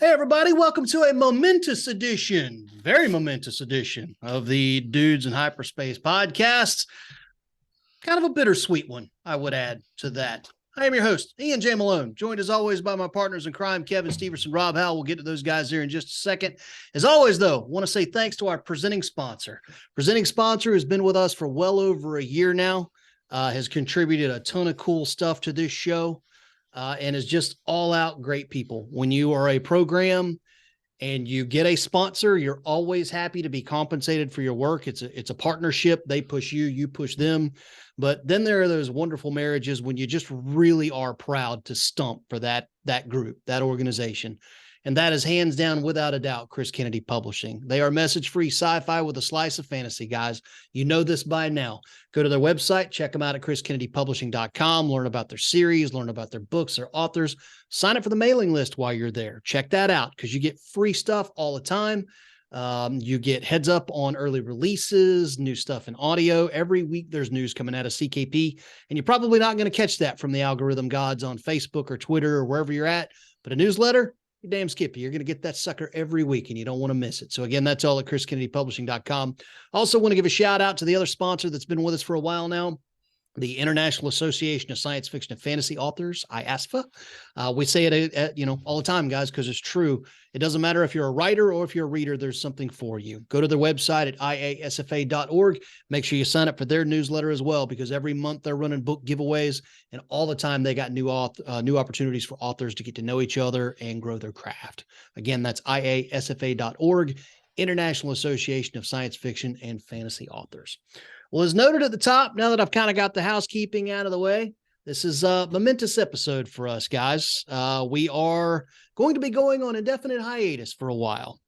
Hey, everybody, welcome to a very momentous edition of the Dudes in Hyperspace podcast. Kind of a bittersweet one, I would add to that. I am your host, Ian J. Malone, joined as always by my partners in crime, Kevin Steverson, Rob Howell. We'll get to those guys here in just a second. As always, though, I want to say thanks to our presenting sponsor. Presenting sponsor has been with us for well over a year now, has contributed a ton of cool stuff to this show. And is just all out great people. When you are a program and you get a sponsor, you're always happy to be compensated for your work. It's a partnership. They push you, you push them. But then there are those wonderful marriages when you just really are proud to stump for that group, that organization. And that is hands down, without a doubt, Chris Kennedy Publishing. They are message-free sci-fi with a slice of fantasy, guys. You know this by now. Go to their website, check them out at chriskennedypublishing.com, learn about their series, learn about their books, their authors, sign up for the mailing list while you're there. Check that out because you get free stuff all the time. You get heads up on early releases, new stuff in audio. Every week there's news coming out of CKP, and you're probably not going to catch that from the algorithm gods on Facebook or Twitter or wherever you're at, but a newsletter, you damn skippy. You're going to get that sucker every week and you don't want to miss it. So again, that's all at chriskennedypublishing.com. Also want to give a shout out to the other sponsor that's been with us for a while now, the International Association of Science Fiction and Fantasy Authors, IASFA. We say it, all the time, guys, because it's true. It doesn't matter if you're a writer or if you're a reader, there's something for you. Go to their website at iasfa.org. Make sure you sign up for their newsletter as well, because every month they're running book giveaways, and all the time they got new opportunities for authors to get to know each other and grow their craft. Again, that's iasfa.org, International Association of Science Fiction and Fantasy Authors. Well, as noted at the top, now that I've kind of got the housekeeping out of the way, this is a momentous episode for us, guys. We are going to be going on indefinite hiatus for a while.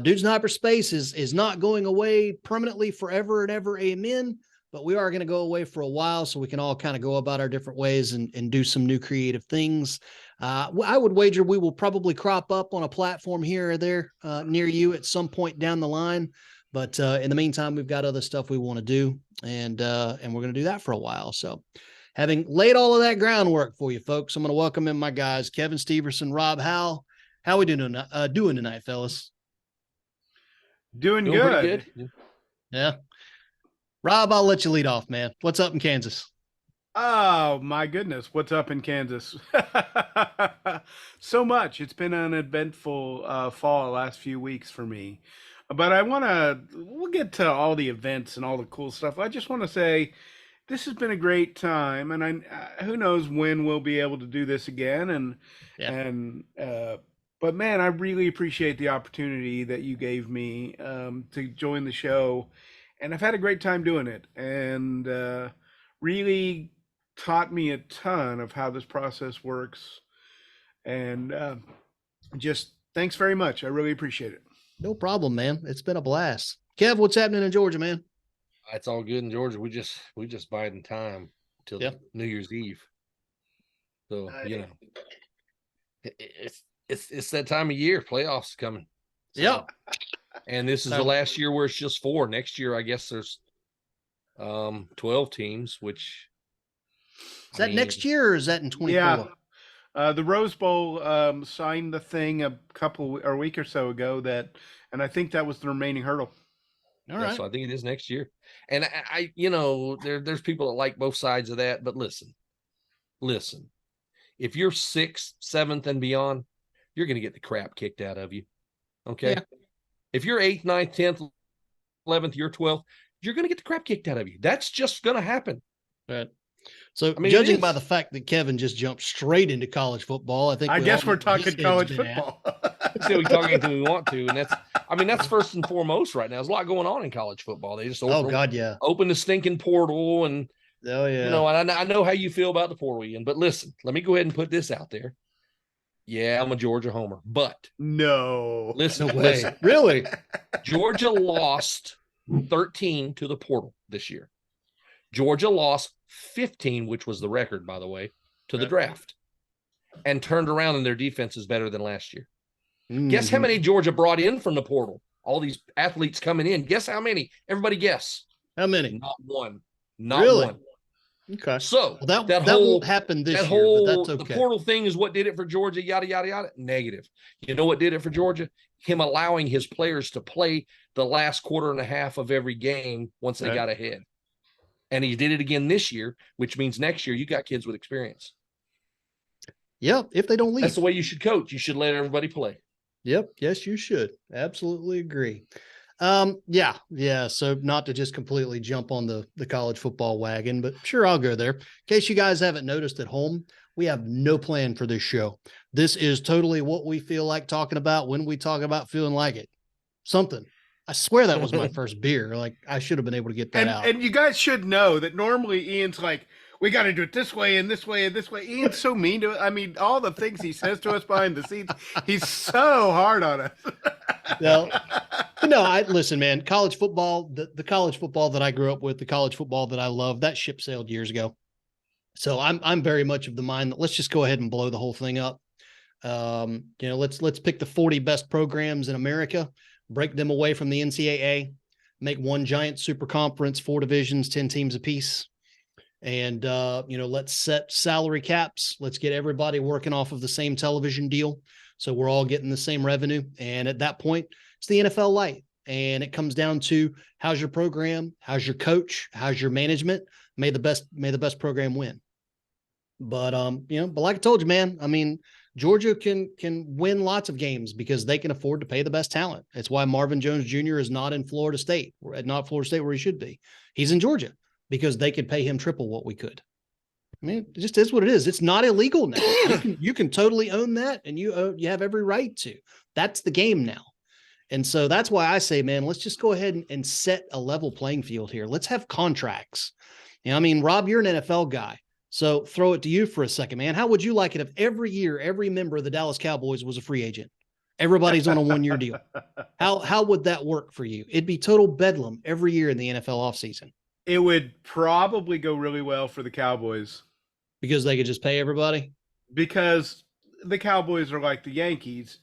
Dudes in Hyperspace is not going away permanently forever and ever, amen, but we are going to go away for a while so we can all kind of go about our different ways and do some new creative things. I would wager we will probably crop up on a platform here or there near you at some point down the line. But in the meantime, we've got other stuff we want to do, and we're going to do that for a while. So having laid all of that groundwork for you folks, I'm going to welcome in my guys, Kevin Steverson, Rob Howell. How we doing tonight, fellas? Doing good. Yeah. Rob, I'll let you lead off, man. What's up in Kansas? Oh, my goodness. What's up in Kansas? So much. It's been an eventful fall last few weeks for me. But we'll get to all the events and all the cool stuff. I just want to say this has been a great time, and who knows when we'll be able to do this again. But man, I really appreciate the opportunity that you gave me to join the show, and I've had a great time doing it, and really taught me a ton of how this process works. And just thanks very much. I really appreciate it. No problem, man. It's been a blast. Kev, what's happening in Georgia, man? It's all good in Georgia. We just biding time till New Year's Eve. So it's that time of year. Playoffs coming. So, yep. And this is the last year where it's just 4. Next year, I guess there's 12 teams. Which is that next year or is that in 24? Yeah. The Rose Bowl signed the thing a week or so ago and I think that was the remaining hurdle. All right. So I think it is next year. And I there's people that like both sides of that, but listen, if you're 6th, 7th and beyond, you're going to get the crap kicked out of you. Okay. Yeah. If you're 8th, 9th, 10th, 11th, you're 12th, you're going to get the crap kicked out of you. That's just going to happen. Right. So, judging by the fact that Kevin just jumped straight into college football, I guess we're talking college football. So we're talking anything we want to, and that's first and foremost right now. There's a lot going on in college football. They just open the stinking portal, and I know how you feel about the portal, Ian. But listen, let me go ahead and put this out there. Yeah, I'm a Georgia homer, but no, listen, really, Georgia lost 13 to the portal this year. Georgia lost 15, which was the record, by the way, to the draft, and turned around, and their defense is better than last year. Mm-hmm. Guess how many Georgia brought in from the portal? All these athletes coming in. Guess how many? Everybody guess. How many? Not one. Really? One. Okay. So Well, that whole won't happen this that year, but whole that's the okay. portal thing is what did it for Georgia. Yada yada yada. Negative. You know what did it for Georgia? Him allowing his players to play the last quarter and a half of every game once they got ahead. And he did it again this year, which means next year you got kids with experience. Yeah, if they don't leave. That's the way you should coach. You should let everybody play. Yep. Yes, you should. Absolutely agree. Yeah. So not to just completely jump on the college football wagon, but sure, I'll go there. In case you guys haven't noticed at home, we have no plan for this show. This is totally what we feel like talking about when we talk about feeling like it. Something. I swear that was my first beer. Like I should have been able to get that out. And you guys should know that normally Ian's like, we got to do it this way and this way and this way. Ian's so mean to it. I mean, all the things he says to us behind the scenes, he's so hard on us. No, I listen, man. College football, the college football that I grew up with, the college football that I love, that ship sailed years ago. So I'm very much of the mind that let's just go ahead and blow the whole thing up. Let's pick the 40 best programs in America, break them away from the NCAA, make one giant super conference, 4 divisions, 10 teams apiece. And, let's set salary caps. Let's get everybody working off of the same television deal. So we're all getting the same revenue. And at that point, it's the NFL light. And it comes down to how's your program? How's your coach? How's your management? May the best program win. But, but like I told you, man, I mean, Georgia can win lots of games because they can afford to pay the best talent. It's why Marvin Jones Jr. is not in Florida State, not Florida State where he should be. He's in Georgia because they could pay him triple what we could. I mean, it just is what it is. It's not illegal now. You can totally own that, and you have every right to. That's the game now. And so that's why I say, man, let's just go ahead and set a level playing field here. Let's have contracts. I mean, Rob, you're an NFL guy. So throw it to you for a second, man. How would you like it if every year, every member of the Dallas Cowboys was a free agent? Everybody's on a 1-year deal. How would that work for you? It'd be total bedlam every year in the NFL offseason. It would probably go really well for the Cowboys. Because they could just pay everybody? Because the Cowboys are like the Yankees.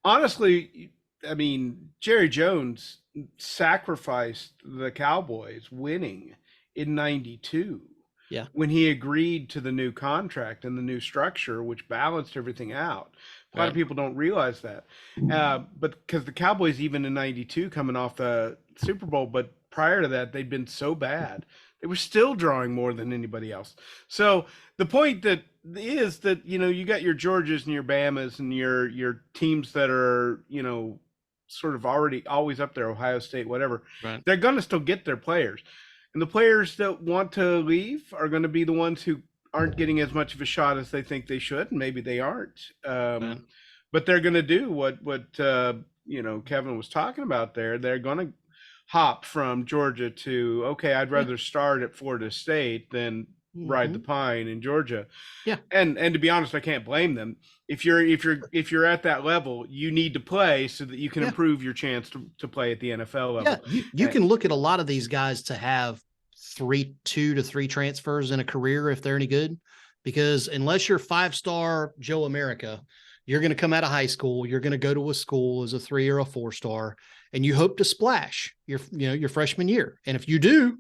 Honestly, I mean, Jerry Jones sacrificed the Cowboys winning in 92. Yeah. When he agreed to the new contract and the new structure, which balanced everything out. A lot of people don't realize that. But because the Cowboys, even in 92, coming off the Super Bowl, but prior to that, they'd been so bad. They were still drawing more than anybody else. So the point that is that, you got your Georgias and your Bamas and your teams that are, sort of already always up there, Ohio State, whatever. Right. They're going to still get their players. And the players that want to leave are going to be the ones who aren't getting as much of a shot as they think they should. And maybe they aren't. But they're going to do what Kevin was talking about there. They're going to hop from Georgia to, okay, I'd rather start at Florida State than ride the pine in Georgia. Yeah. And to be honest, I can't blame them. If you're at that level, you need to play so that you can improve your chance to play at the NFL level. Yeah, you can look at a lot of these guys to have 2 to 3 transfers in a career if they're any good, because unless you're 5-star Joe America, you're going to come out of high school, you're going to go to a school as a 3 or a 4-star, and you hope to splash your freshman year. And if you do,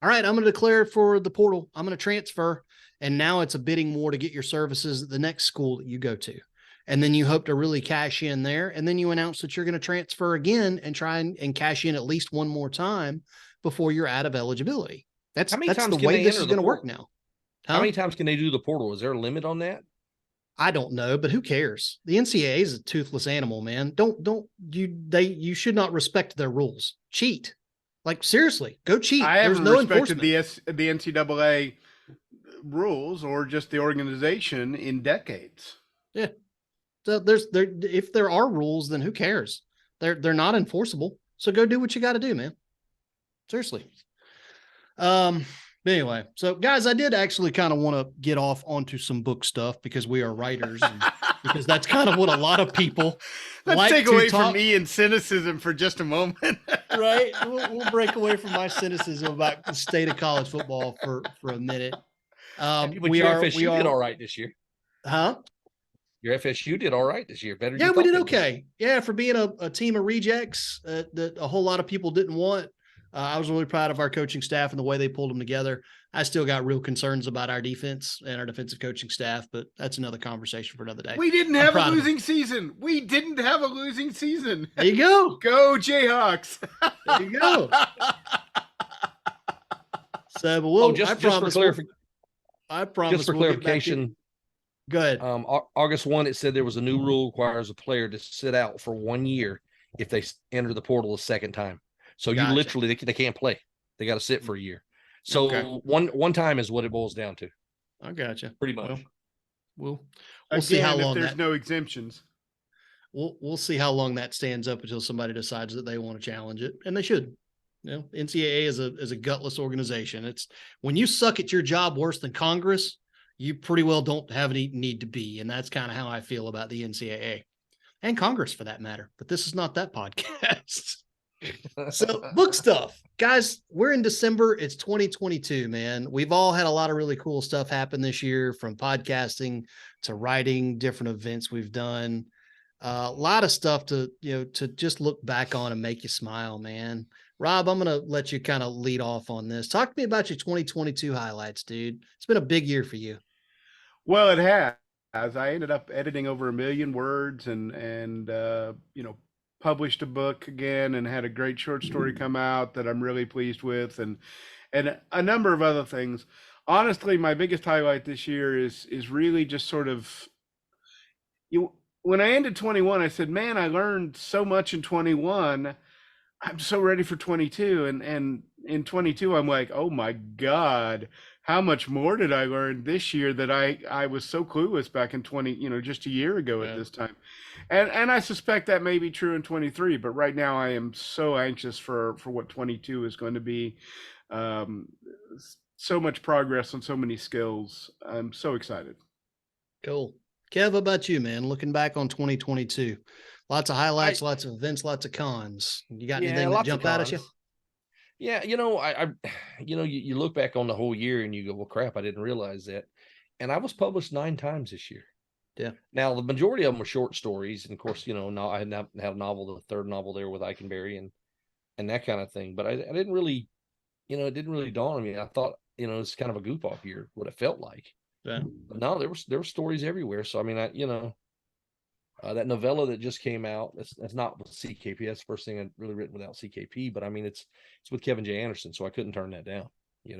all right, I'm going to declare for the portal, I'm going to transfer. And now it's a bidding war to get your services at the next school that you go to. And then you hope to really cash in there. And then you announce that you're going to transfer again and try and cash in at least one more time before you're out of eligibility. That's the way this is going to work now. How many times can they do the portal? Is there a limit on that? I don't know, but who cares? The NCAA is a toothless animal, man. You should not respect their rules. Cheat. Like, seriously, go cheat. I haven't respected the NCAA rules or just the organization in decades. Yeah. So if there are rules, then who cares? They're not enforceable. So go do what you got to do, man. Seriously. But anyway, so guys, I did actually kind of want to get off onto some book stuff because we are writers, and because that's kind of what a lot of people Let's take away from Ian's cynicism for just a moment. Right. We'll break away from my cynicism about the state of college football for a minute. We did all right this year. Huh? Your FSU did all right this year. Better. Yeah, we did okay. Yeah, for being a team of rejects that a whole lot of people didn't want. I was really proud of our coaching staff and the way they pulled them together. I still got real concerns about our defense and our defensive coaching staff, but that's another conversation for another day. We didn't I'm have a proud of them. losing season. We didn't have a losing season. There you go. Go Jayhawks. There you go. So, but we'll, just for I promise just for we'll get back to- clarification, Go ahead. August 1, it said there was a new rule requires a player to sit out for 1 year if they enter the portal a second time. So Gotcha. you literally, they can't play. They got to sit for a year. So Okay. one time is what it boils down to. I gotcha. Pretty much. We'll Again, see how long if there's that, no exemptions. we'll see how long that stands up until somebody decides that they want to challenge it, and they should. You know, NCAA is a gutless organization. It's when you suck at your job worse than Congress, you pretty well don't have any need to be, and that's kind of how I feel about the NCAA and Congress for that matter. But this is not that podcast. So book stuff, guys, we're in December. It's 2022, man. We've all had a lot of really cool stuff happen this year, from podcasting to writing, different events we've done, a lot of stuff to just look back on and make you smile, man. Rob, I'm going to let you kind of lead off on this. Talk to me about your 2022 highlights, dude. It's been a big year for you. Well, it has. I ended up editing over 1 million words and published a book again and had a great short story come out that I'm really pleased with, and a number of other things. Honestly, my biggest highlight this year is really just sort of when I ended 21, I said, man, I learned so much in 21. I'm so ready for 22. And in 22, I'm like, oh my God, how much more did I learn this year that I was so clueless back in 20, just a year ago at this time. And I suspect that may be true in 23, but right now I am so anxious for what 22 is going to be. So much progress on so many skills. I'm so excited. Cool. Kev, how about you, man? Looking back on 2022, lots of highlights, lots of events, lots of cons. You got anything that jump out at you? Yeah, you look back on the whole year and you go, well, crap, I didn't realize that. And I was published 9 times this year. Yeah. Now, the majority of them were short stories. And of course, I had a novel, the third novel there with Eikenberry and that kind of thing. But I didn't really, it didn't really dawn on me. I thought, it's kind of a goof off year, what it felt like. Yeah. But no, there were stories everywhere. So, I mean, that novella that just came out, that's not with CKP. That's the first thing I'd really written without CKP. But I mean, it's with Kevin J. Anderson, so I couldn't turn that down.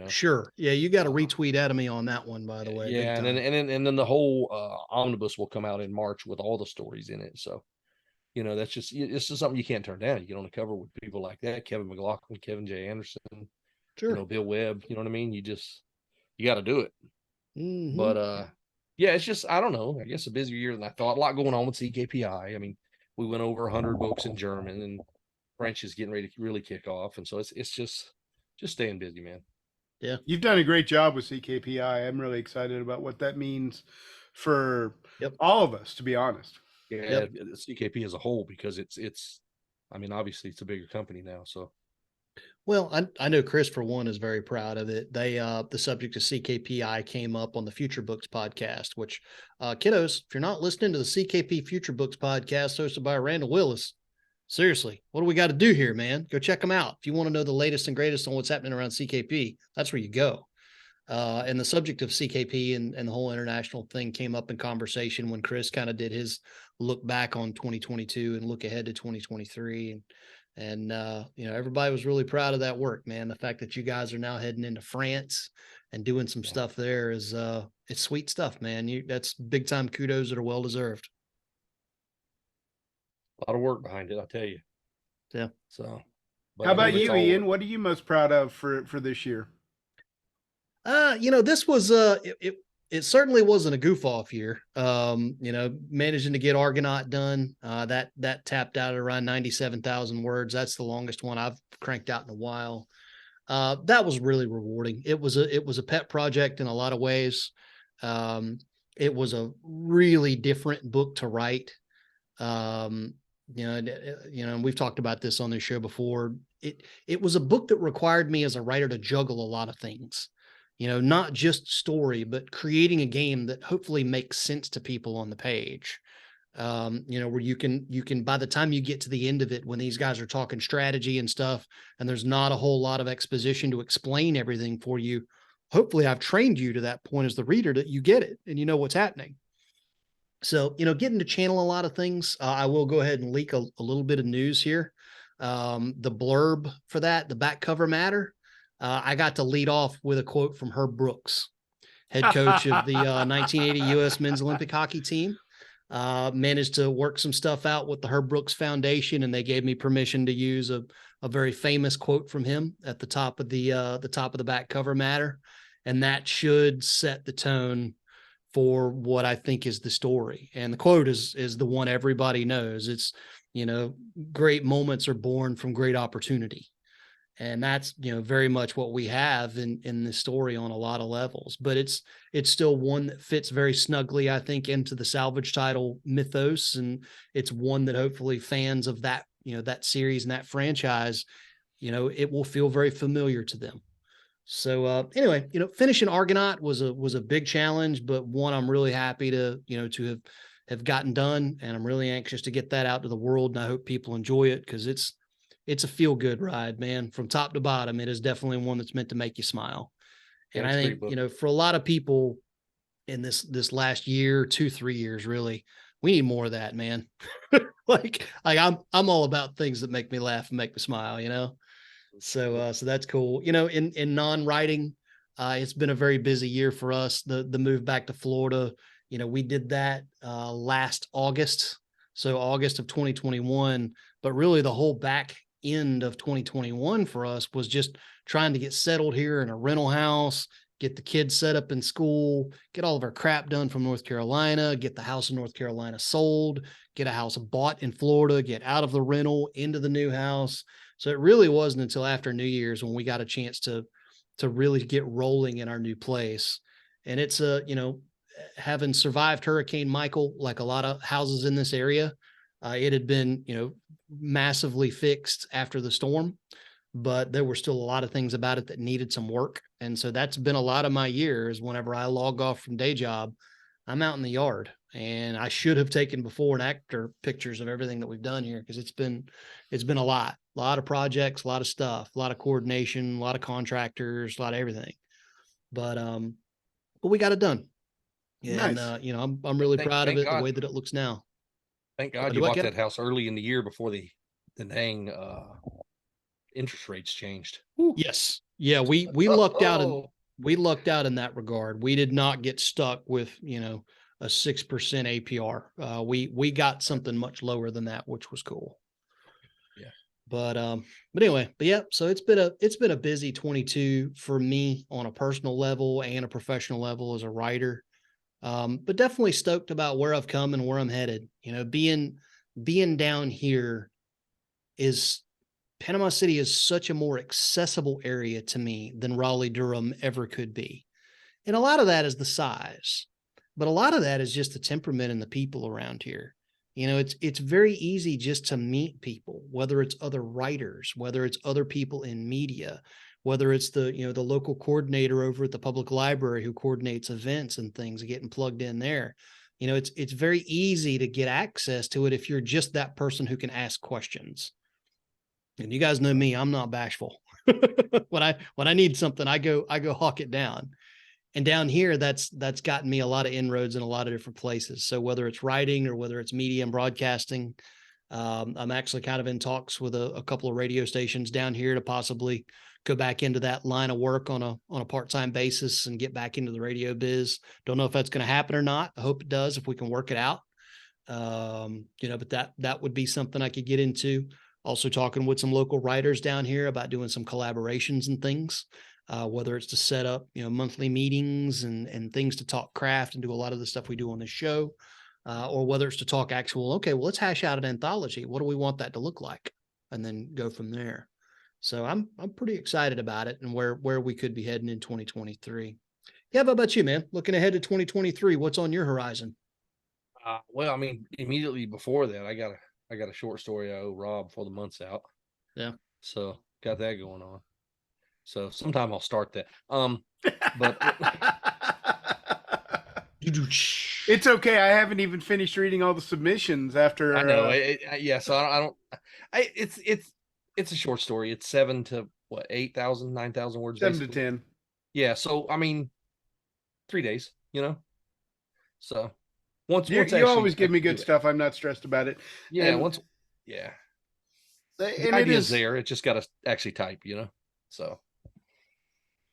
Sure. Yeah, you got a retweet out of me on that one, by the way. Yeah, and then the whole omnibus will come out in March with all the stories in it. So, it's just something you can't turn down. You get on the cover with people like that, Kevin McLaughlin, Kevin J. Anderson, sure, Bill Webb. You know what I mean? You got to do it. Mm-hmm. But yeah, it's just, I don't know. I guess a busier year than I thought. A lot going on with CKPI. I mean, we went over 100 books in German, and French is getting ready to really kick off. And so it's just staying busy, man. Yeah. You've done a great job with CKPI. I'm really excited about what that means for all of us, to be honest. Yeah, CKP as a whole, because it's I mean, obviously it's a bigger company now. So. Well, I know Chris, for one, is very proud of it. They, the subject of CKPI came up on the Future Books podcast, which, kiddos, if you're not listening to the CKP Future Books podcast hosted by Randall Willis, seriously, what do we got to do here, man? Go check them out. If you want to know the latest and greatest on what's happening around CKP, that's where you go. And the subject of CKP and the whole international thing came up in conversation when Chris kind of did his look back on 2022 and look ahead to 2023. And everybody was really proud of that work, man. The fact that you guys are now heading into France and doing some stuff there is it's sweet stuff, man. That's big time kudos that are well deserved. A lot of work behind it, I'll tell you. Yeah. So how about you, Ian? What are you most proud of for this year? This was it certainly wasn't a goof off year. Managing to get Argonaut done, that tapped out at around 97,000 words. That's the longest one I've cranked out in a while. That was really rewarding. It was a pet project in a lot of ways. It was a really different book to write. And we've talked about this on this show before. It was a book that required me as a writer to juggle a lot of things. Not just story, but creating a game that hopefully makes sense to people on the page. where you can, by the time you get to the end of it, when these guys are talking strategy and stuff, and there's not a whole lot of exposition to explain everything for you, hopefully I've trained you to that point as the reader that you get it and you know what's happening. So, getting to channel a lot of things. I will go ahead and leak a little bit of news here. The blurb for that, the back cover matter, I got to lead off with a quote from Herb Brooks, head coach of the 1980 U.S. men's Olympic hockey team. Managed to work some stuff out with the Herb Brooks Foundation, and they gave me permission to use a very famous quote from him at the top of the back cover matter. And that should set the tone for what I think is the story. And the quote is the one everybody knows. It's, great moments are born from great opportunity. And that's, very much what we have in this story on a lot of levels, but it's still one that fits very snugly, I think, into the salvage title mythos. And it's one that hopefully fans of that, that series and that franchise, it will feel very familiar to them. So anyway, finishing Argonaut was a big challenge, but one I'm really happy to have gotten done, and I'm really anxious to get that out to the world. And I hope people enjoy it, because it's a feel good ride, man, from top to bottom. It is definitely one that's meant to make you smile. And I think, for a lot of people in this last year, 2-3 years, really, we need more of that, man. like I'm all about things that make me laugh and make me smile, So that's cool. In non-writing, it's been a very busy year for us. The move back to Florida, we did that last August. So August of 2021, but really the whole back end of 2021 for us was just trying to get settled here in a rental house, get the kids set up in school, get all of our crap done from North Carolina, get the house in North Carolina sold, get a house bought in Florida, get out of the rental into the new house. So it really wasn't until after New Year's when we got a chance to really get rolling in our new place. And it's having survived Hurricane Michael, like a lot of houses in this area, it had been, massively fixed after the storm, but there were still a lot of things about it that needed some work. And so that's been a lot of my years. Whenever I log off from day job, I'm out in the yard, and I should have taken before and after pictures of everything that we've done here, because it's been a lot of projects, a lot of stuff, a lot of coordination, a lot of contractors, a lot of everything. But we got it done. And Nice. I'm really proud of it, God. the way that it looks now. Thank God you bought that house early in the year before the dang interest rates changed. Whew. Yes. Yeah, we lucked out in that regard. We did not get stuck with, a 6% APR. We got something much lower than that, which was cool. Yeah. But anyway, yeah, so it's been a busy 22 for me on a personal level and a professional level as a writer. But definitely stoked about where I've come and where I'm headed. Being down here Panama City is such a more accessible area to me than Raleigh-Durham ever could be. And a lot of that is the size, but a lot of that is just the temperament and the people around here. It's very easy just to meet people, whether it's other writers, whether it's other people in media, whether it's the local coordinator over at the public library who coordinates events and things, getting plugged in there. It's very easy to get access to it if you're just that person who can ask questions. And you guys know me, I'm not bashful. When I need something, I go hawk it down. And down here, that's gotten me a lot of inroads in a lot of different places. So whether it's writing or whether it's media and broadcasting, I'm actually kind of in talks with a couple of radio stations down here to possibly go back into that line of work on a part-time basis and get back into the radio biz. Don't know if that's going to happen or not. I hope it does, if we can work it out. But that would be something I could get into. Also talking with some local writers down here about doing some collaborations and things, whether it's to set up, monthly meetings and things to talk craft and do a lot of the stuff we do on this show, or whether it's to talk actual, okay, well, let's hash out an anthology. What do we want that to look like? And then go from there. So I'm pretty excited about it and where we could be heading in 2023. Yeah, how about you, man? Looking ahead to 2023, what's on your horizon? Well, I mean, immediately before that, I got a short story I owe Rob before the month's out. Yeah. So got that going on. So sometime I'll start that. But It's okay. I haven't even finished reading all the submissions after. I know. Yeah. So I don't. It's a short story. It's 7 to what 8,000, 9,000 words. 7 to basically. 10. Yeah. So I mean, 3 days. So once You always give me good do it. stuff. I'm not stressed about it. Yeah. And, Yeah. and The it idea's is there. It just got to actually type. So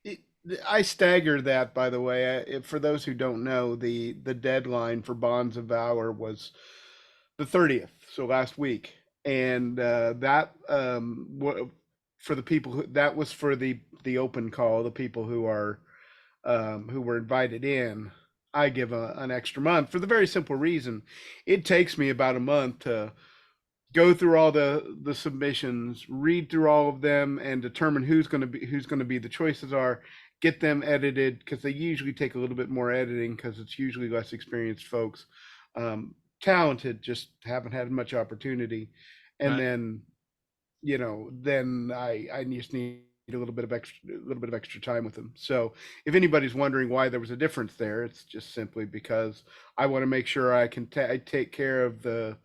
it, I stagger that, by the way. For those who don't know, the deadline for Bonds of Valor was the 30th, so last week, and that for the people that was for the open call, the people who are who were invited in. I give an extra month for the very simple reason it takes me about a month to go through all the submissions, read through all of them, and determine who's going to be the choices are. Get them edited because they usually take a little bit more editing because it's usually less experienced folks, talented, just haven't had much opportunity, and Right. then I just need a little bit of extra time with them. So if anybody's wondering why there was a difference there, it's just simply because I want to make sure I can take care of the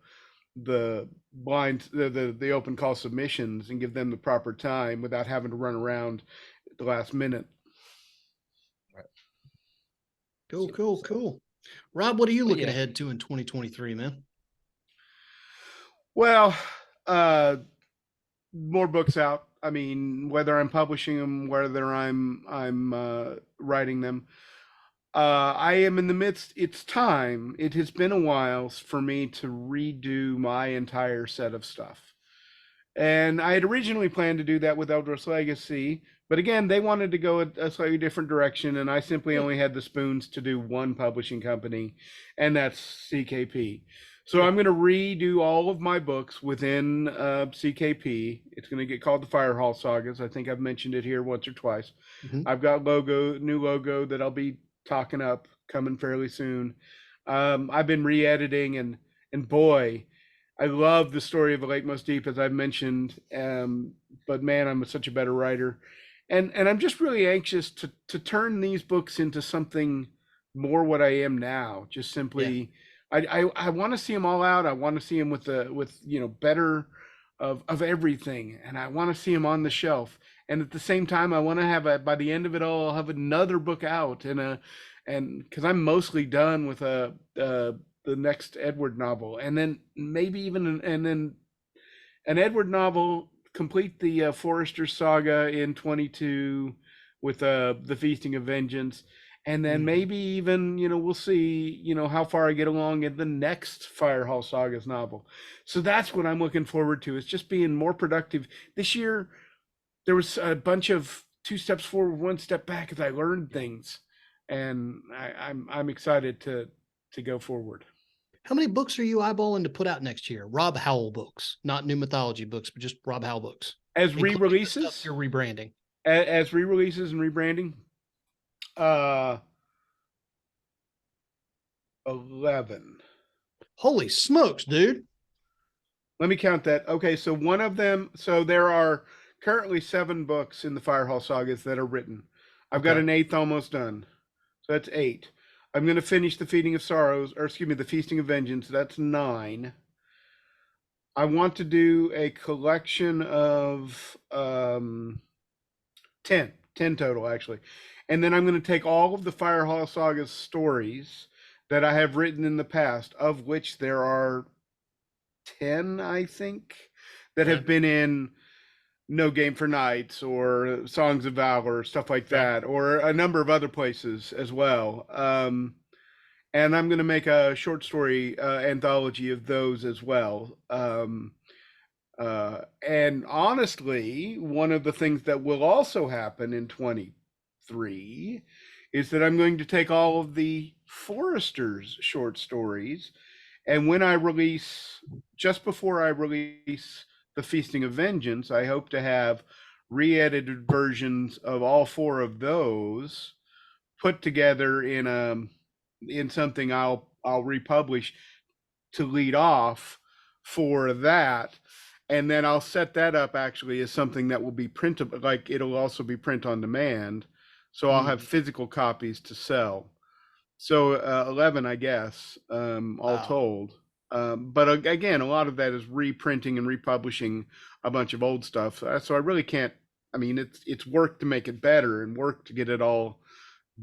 the open call submissions and give them the proper time without having to run around at the last minute. Cool. Rob, what are you looking yeah. ahead to in 2023, man? Well, more books out. I mean, whether I'm publishing them, whether I'm writing them, I am in the midst. It's time. It has been a while for me to redo my entire set of stuff. And I had originally planned to do that with Eldros Legacy, but again, they wanted to go a slightly different direction, and I simply only had the spoons to do one publishing company, and that's CKP. So I'm going to redo all of my books within CKP. It's going to get called the Fire Hall Sagas. I think I've mentioned it here once or twice. Mm-hmm. I've got new logo that I'll be talking up coming fairly soon. I've been re-editing, and boy, I love the story of the Lake Most Deep, as I've mentioned. But man, I'm such a better writer, and I'm just really anxious to turn these books into something more what I am now. Just simply, I want to see them all out. I want to see them with better of everything, and I want to see them on the shelf. And at the same time, I want to have by the end of it all, I'll have another book out and because I'm mostly done with the next Edward novel, and then maybe even and then an Edward novel, complete the Forrester saga in 22 with the Feasting of Vengeance, and then maybe even we'll see how far I get along in the next Fire Hall Sagas novel. So that's what I'm looking forward to. It's just being more productive this year. There was a bunch of 2 steps forward, 1 step back as I learned things, and I'm excited to go forward. How many books are you eyeballing to put out next year? Rob Howell books, not new mythology books, but just Rob Howell books. As re-releases? You're rebranding. As re-releases and rebranding? 11. Holy smokes, dude. Let me count that. Okay, so one of them, so there are currently 7 books in the Fire Hall Sagas that are written. I've got an 8th almost done. So that's 8. I'm going to finish the Feeding of Sorrows, or excuse me, the Feasting of Vengeance. That's 9. I want to do a collection of 10 total, actually. And then I'm going to take all of the Fire Hall Saga stories that I have written in the past, of which there are 10, I think, that have been in No Game for Knights or Songs of Valor, stuff like that, or a number of other places as well. And I'm going to make a short story anthology of those as well. And honestly, one of the things that will also happen in 23 is that I'm going to take all of the Forrester's short stories, and when I release, just before I release the Feasting of Vengeance, I hope to have re-edited versions of all 4 of those put together in something I'll republish to lead off for that. And then I'll set that up actually as something that will be printable, like it'll also be print on demand. So I'll have physical copies to sell. So 11, I guess, all Wow. told. But again, a lot of that is reprinting and republishing a bunch of old stuff. So I really can't. I mean, it's work to make it better and work to get it all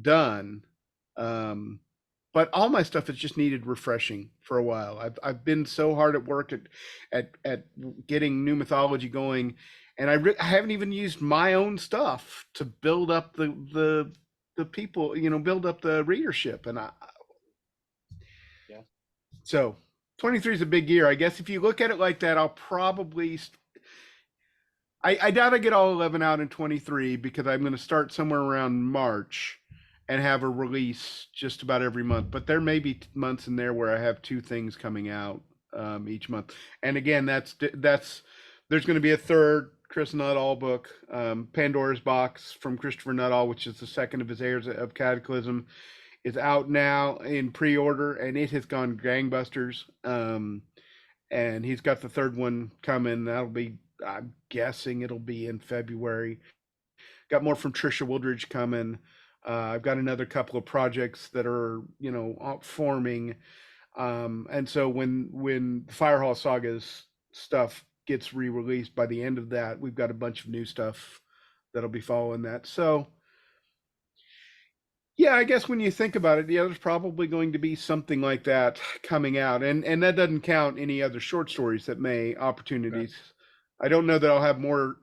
done. Um, but all my stuff has just needed refreshing for a while. I've been so hard at work at getting new mythology going, and I haven't even used my own stuff to build up the people, build up the readership. And Yeah. so 23 is a big year. I guess if you look at it like that, I'll probably I doubt I get all 11 out in 23 because I'm going to start somewhere around March and have a release just about every month. But there may be months in there where I have 2 things coming out each month. And again, that's there's going to be a third Chris Nuttall book, Pandora's Box from Christopher Nuttall, which is the second of his Heirs of Cataclysm, is out now in pre-order, and it has gone gangbusters. And he's got the third one coming. That'll be, I'm guessing it'll be in February. Got more from Trisha Woodridge coming. I've got another couple of projects that are, forming. And so when the Firehall Saga's stuff gets re-released by the end of that, we've got a bunch of new stuff that'll be following that. So yeah, I guess when you think about it, there's probably going to be something like that coming out, and that doesn't count any other short stories that may opportunities. Right. I don't know that I'll have more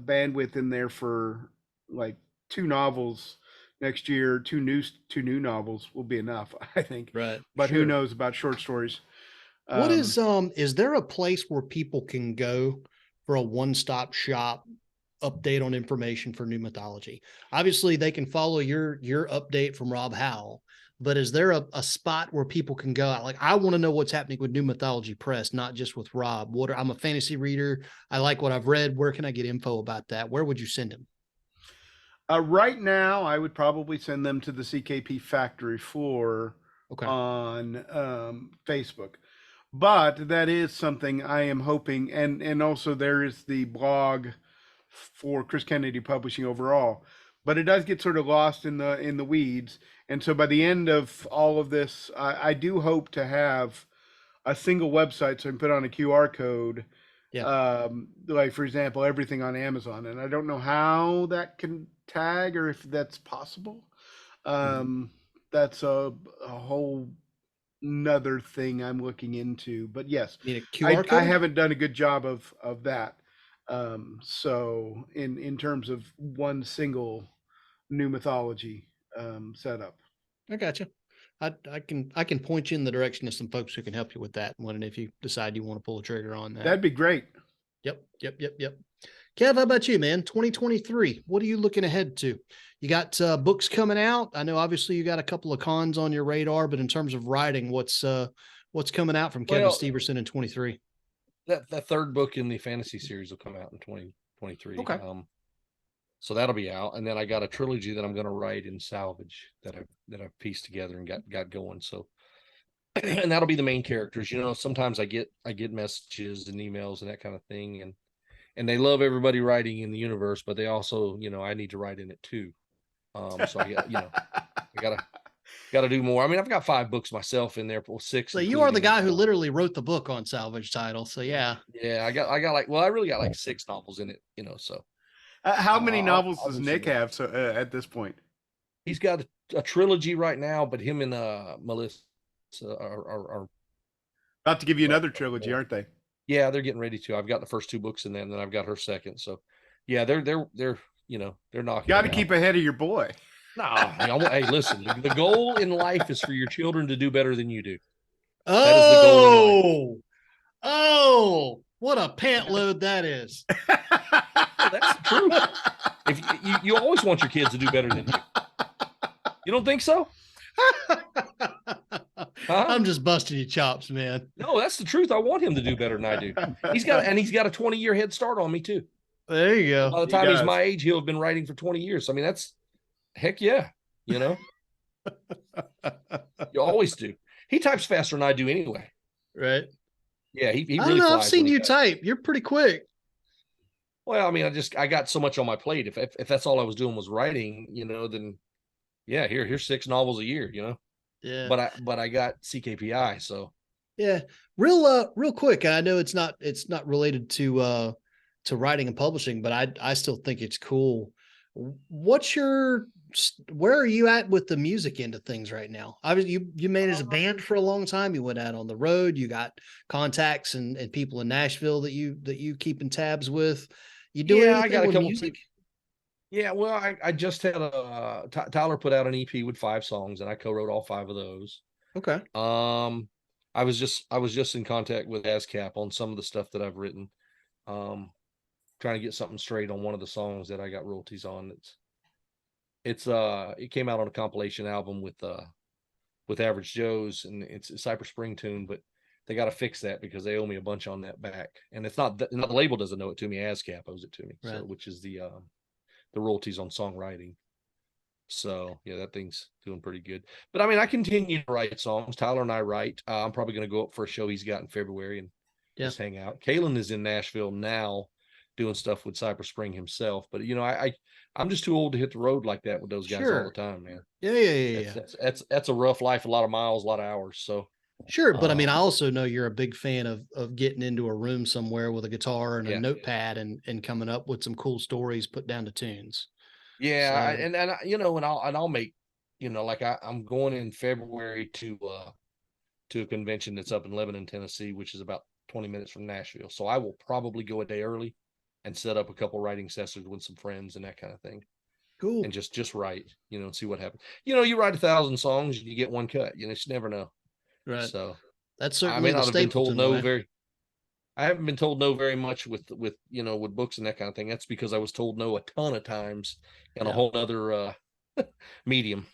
bandwidth in there for like 2 novels next year. Two new novels will be enough, I think. Right. But sure. Who knows about short stories? What is there a place where people can go for a one-stop shop update on information for new mythology? Obviously they can follow your update from Rob Howell, but is there a spot where people can go out? Like, I want to know what's happening with New Mythology Press, not just with Rob. I'm a fantasy reader. I like what I've read. Where can I get info about that? Where would you send them? Right now, I would probably send them to the CKP Factory floor on Facebook. But that is something I am hoping, and also there is the blog for Chris Kennedy Publishing overall. But it does get sort of lost in the weeds. And so by the end of all of this, I do hope to have a single website so I can put on a QR code. Yeah. Like, for example, everything on Amazon. And I don't know how that can tag or if that's possible. That's a whole another thing I'm looking into. But yes, I haven't done a good job of that. So in terms of one single new mythology setup. I gotcha. I can point you in the direction of some folks who can help you with that one, if you decide you want to pull a trigger on that. That'd be great. Yep. Kev, how about you, man? 2023. What are you looking ahead to? You got books coming out. I know obviously you got a couple of cons on your radar, but in terms of writing, what's coming out from Kevin Steverson in 23? That third book in the fantasy series will come out in 2023. Okay. So that'll be out, and then I got a trilogy that I'm going to write in salvage that I've pieced together and got going. So, and that'll be the main characters. Sometimes I get messages and emails and that kind of thing, and they love everybody writing in the universe, but they also, I need to write in it too. So I gotta do more. I mean, I've got 5 books myself in there, 6. So you are the guy who literally wrote the book on salvage title. So yeah. Yeah, I really got like 6 novels in it, so. How many novels does Nick have at this point? He's got a trilogy right now, but him and Melissa are about to give you another trilogy, aren't they? Yeah, they're getting ready to. I've got the first 2 books in there, and then I've got her second. So, yeah, they're knocking. Got to keep ahead of your boy. No, hey, listen. The goal in life is for your children to do better than you do. Oh, that is the goal in life. Oh, what a pant load that is. That's the truth. If you always want your kids to do better than you. You don't think so? Huh? I'm just busting your chops, man. No, that's the truth. I want him to do better than I do. He's got a 20-year head start on me too. There you go. By the time he's my age, he'll have been writing for 20 years. I mean, that's heck yeah. You always do. He types faster than I do anyway. Right. Yeah, he really. I don't know. I've seen you type. You're pretty quick. Well, I mean, I got so much on my plate. If that's all I was doing was writing, then yeah, here's 6 novels a year, Yeah. but I got CKPI, so Yeah. Real quick. I know it's not related to writing and publishing, but I still think it's cool. What's where are you at with the music end of things right now? Obviously you managed a band for a long time. You went out on the road, you got contacts and people in Nashville that you keeping tabs with. You doing yeah, I got anything a with couple music? yeah, well, I just had Tyler put out an EP with 5 songs, and I co-wrote all 5 of those. Okay. Um, I was just in contact with ASCAP on some of the stuff that I've written. Um, Trying to get something straight on one of the songs that I got royalties on. It came out on a compilation album with Average Joe's, and it's a Cypress Spring tune, but they got to fix that because they owe me a bunch on that back. And it's not the label doesn't know it to me, ASCAP owes it to me. Right. So which is the royalties on songwriting. So yeah, that thing's doing pretty good. But I mean, I continue to write songs. Tyler and I write. I'm probably going to go up for a show he's got in February and Yeah. just hang out. Kalen is in Nashville now, doing stuff with Cypress Spring himself. But I'm just too old to hit the road like that with those guys all the Sure. time, man. Yeah. That's a rough life, a lot of miles, a lot of hours. So Sure, but I mean, I um, also know you're a big fan of getting into a room somewhere with a guitar and a yeah, notepad and coming up with some cool stories put down to tunes. yeah, So and I'll make, like I'm going in February to a convention that's up in Lebanon, Tennessee, which is about 20 minutes from Nashville. So I will probably go a day early and set up a couple writing sessions with some friends and that kind of thing. cool. And just write, and see what happens. You write 1,000 songs, you get one cut. You just never know. Right. So That's I certainly may the not have been told Stapleton no way. very. I haven't been told no very much with books and that kind of thing. That's because I was told no a ton of times in a Yeah. whole other medium.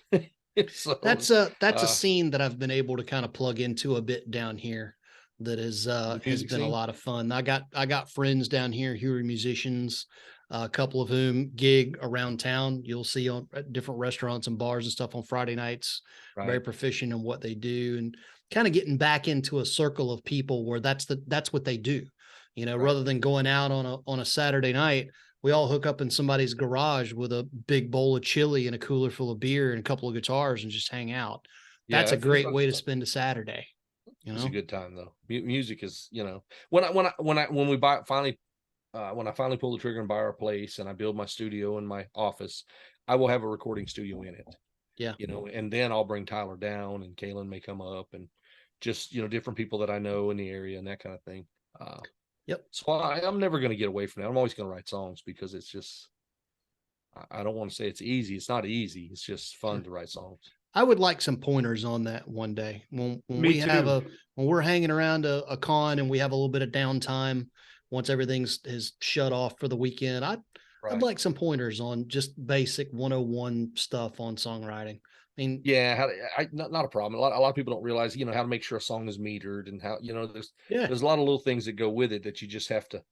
So That's a uh scene that I've been able to kind of plug into a bit down here that the has music been a scene. lot of fun. I got friends down here who are musicians, a couple of whom gig around town. You'll see on at different restaurants and bars and stuff on Friday nights, very Right. proficient in what they do and kind of getting back into a circle of people where that's what they do. Right. Rather than going out on a Saturday night, we all hook up in somebody's garage with a big bowl of chili and a cooler full of beer and a couple of guitars and just hang out. Yeah, That's a that's great way to spend a Saturday, it's a good time though. Music is, when I finally pull the trigger and buy our place and I build my studio in my office, I will have a recording studio in it. Yeah. And then I'll bring Tyler down and Kalen may come up and just, different people that I know in the area and that kind of thing. Yep. So I'm never going to get away from that. I'm always going to write songs because it's just, I don't want to say it's easy. It's not easy. It's just fun Yeah. to write songs. I would like some pointers on that one day Me too. when we're hanging around a con and we have a little bit of downtime once everything's is shut off for the weekend. I'd Right. like some pointers on just basic 101 stuff on songwriting. I mean, Yeah, not a problem. A lot of people don't realize, how to make sure a song is metered and how, yeah, there's a lot of little things that go with it that you just have to,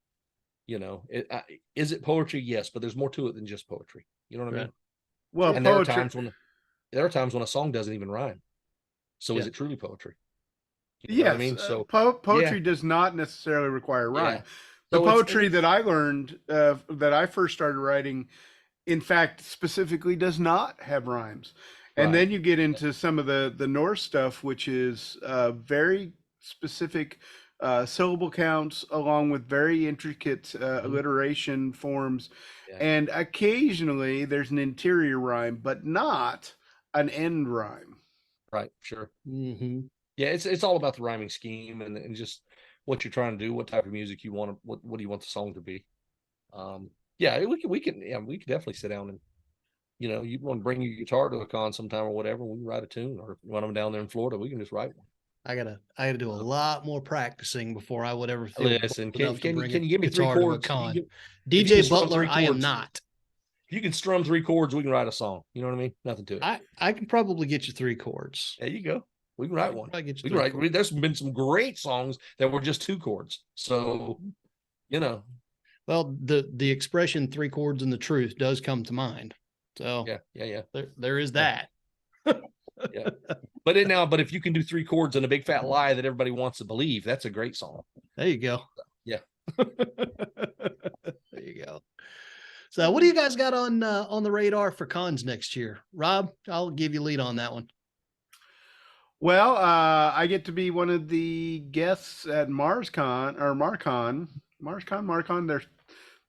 is it poetry? Yes, but there's more to it than just poetry. You know what I right. mean? Well, And poetry. there are times when a song doesn't even rhyme. So Yeah. is it truly poetry? You know what I Yes, mean? So yeah, poetry does not necessarily require rhyme. yeah. The So poetry that I learned that I first started writing, in fact, specifically does not have rhymes. And right. then you get into some of the Norse stuff, which is very specific syllable counts, along with very intricate Mhm. alliteration forms. Yeah, And occasionally there's an interior rhyme, but not an end rhyme. right. Sure. Mm-hmm. Yeah, it's all about the rhyming scheme and just what you're trying to do, what type of music you want to, what do you want the song to be? Yeah, we can definitely sit down and, you want to bring your guitar to a con sometime or whatever, we can write a tune, or when I'm down there in Florida, we can just write one. I gotta do a lot more practicing before I would ever feel Listen, comfortable enough to bring a can you give me 3 guitar to a chords? con. If you can DJ strum Butler, 3 I am chords, not. if you can strum 3 chords, we can write a song. You know what I mean? Nothing to it. I can probably get you 3 chords. There you go. We can I write can one. probably get you We can three write. chords. There's been some great songs that were just 2 chords. So, you know, Well, the expression 3 chords and the truth does come to mind. So yeah. there is Yeah. that. Yeah. But if you can do 3 chords and a big fat lie that everybody wants to believe, that's a great song. There you go. Yeah. There you go. So what do you guys got on the radar for cons next year? Rob, I'll give you lead on that one. Well, I get to be one of the guests at MarsCon.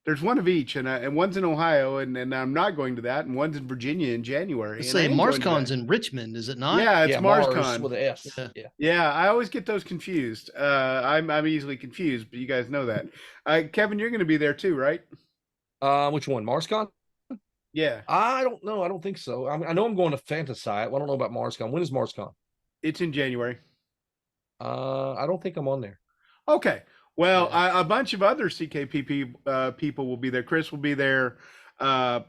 There's one of each, and one's in Ohio, and I'm not going to that, and one's in Virginia in January. Let's And I say am going to MarsCon's that. in Richmond, is it not? Yeah, it's Yeah, Mars MarsCon. with an S. Yeah. Yeah. Yeah, I always get those confused. I'm easily confused, but you guys know that. Kevin, you're going to be there too, right? Which one? MarsCon? Yeah, I don't know. I don't think so. I know I'm going to Fantasy. I don't know about MarsCon. When is MarsCon? it's in January. I don't think I'm on there. Okay. Well, Yeah. a bunch of other CKP people will be there. Chris will be there.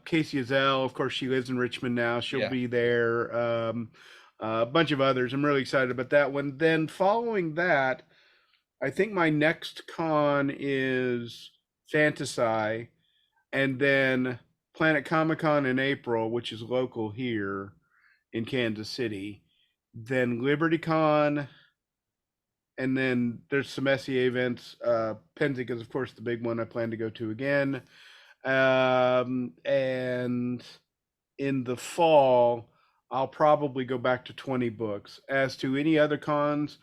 Casey Azell, of course, she lives in Richmond now. She'll Yeah. be there. A bunch of others. I'm really excited about that one. Then following that, I think my next con is Fantasy, and then Planet Comic Con in April, which is local here in Kansas City. Then LibertyCon, and then there's some SEA events. Pennsic is, of course, the big one I plan to go to again. And in the fall, I'll probably go back to 20 books. As to any other cons,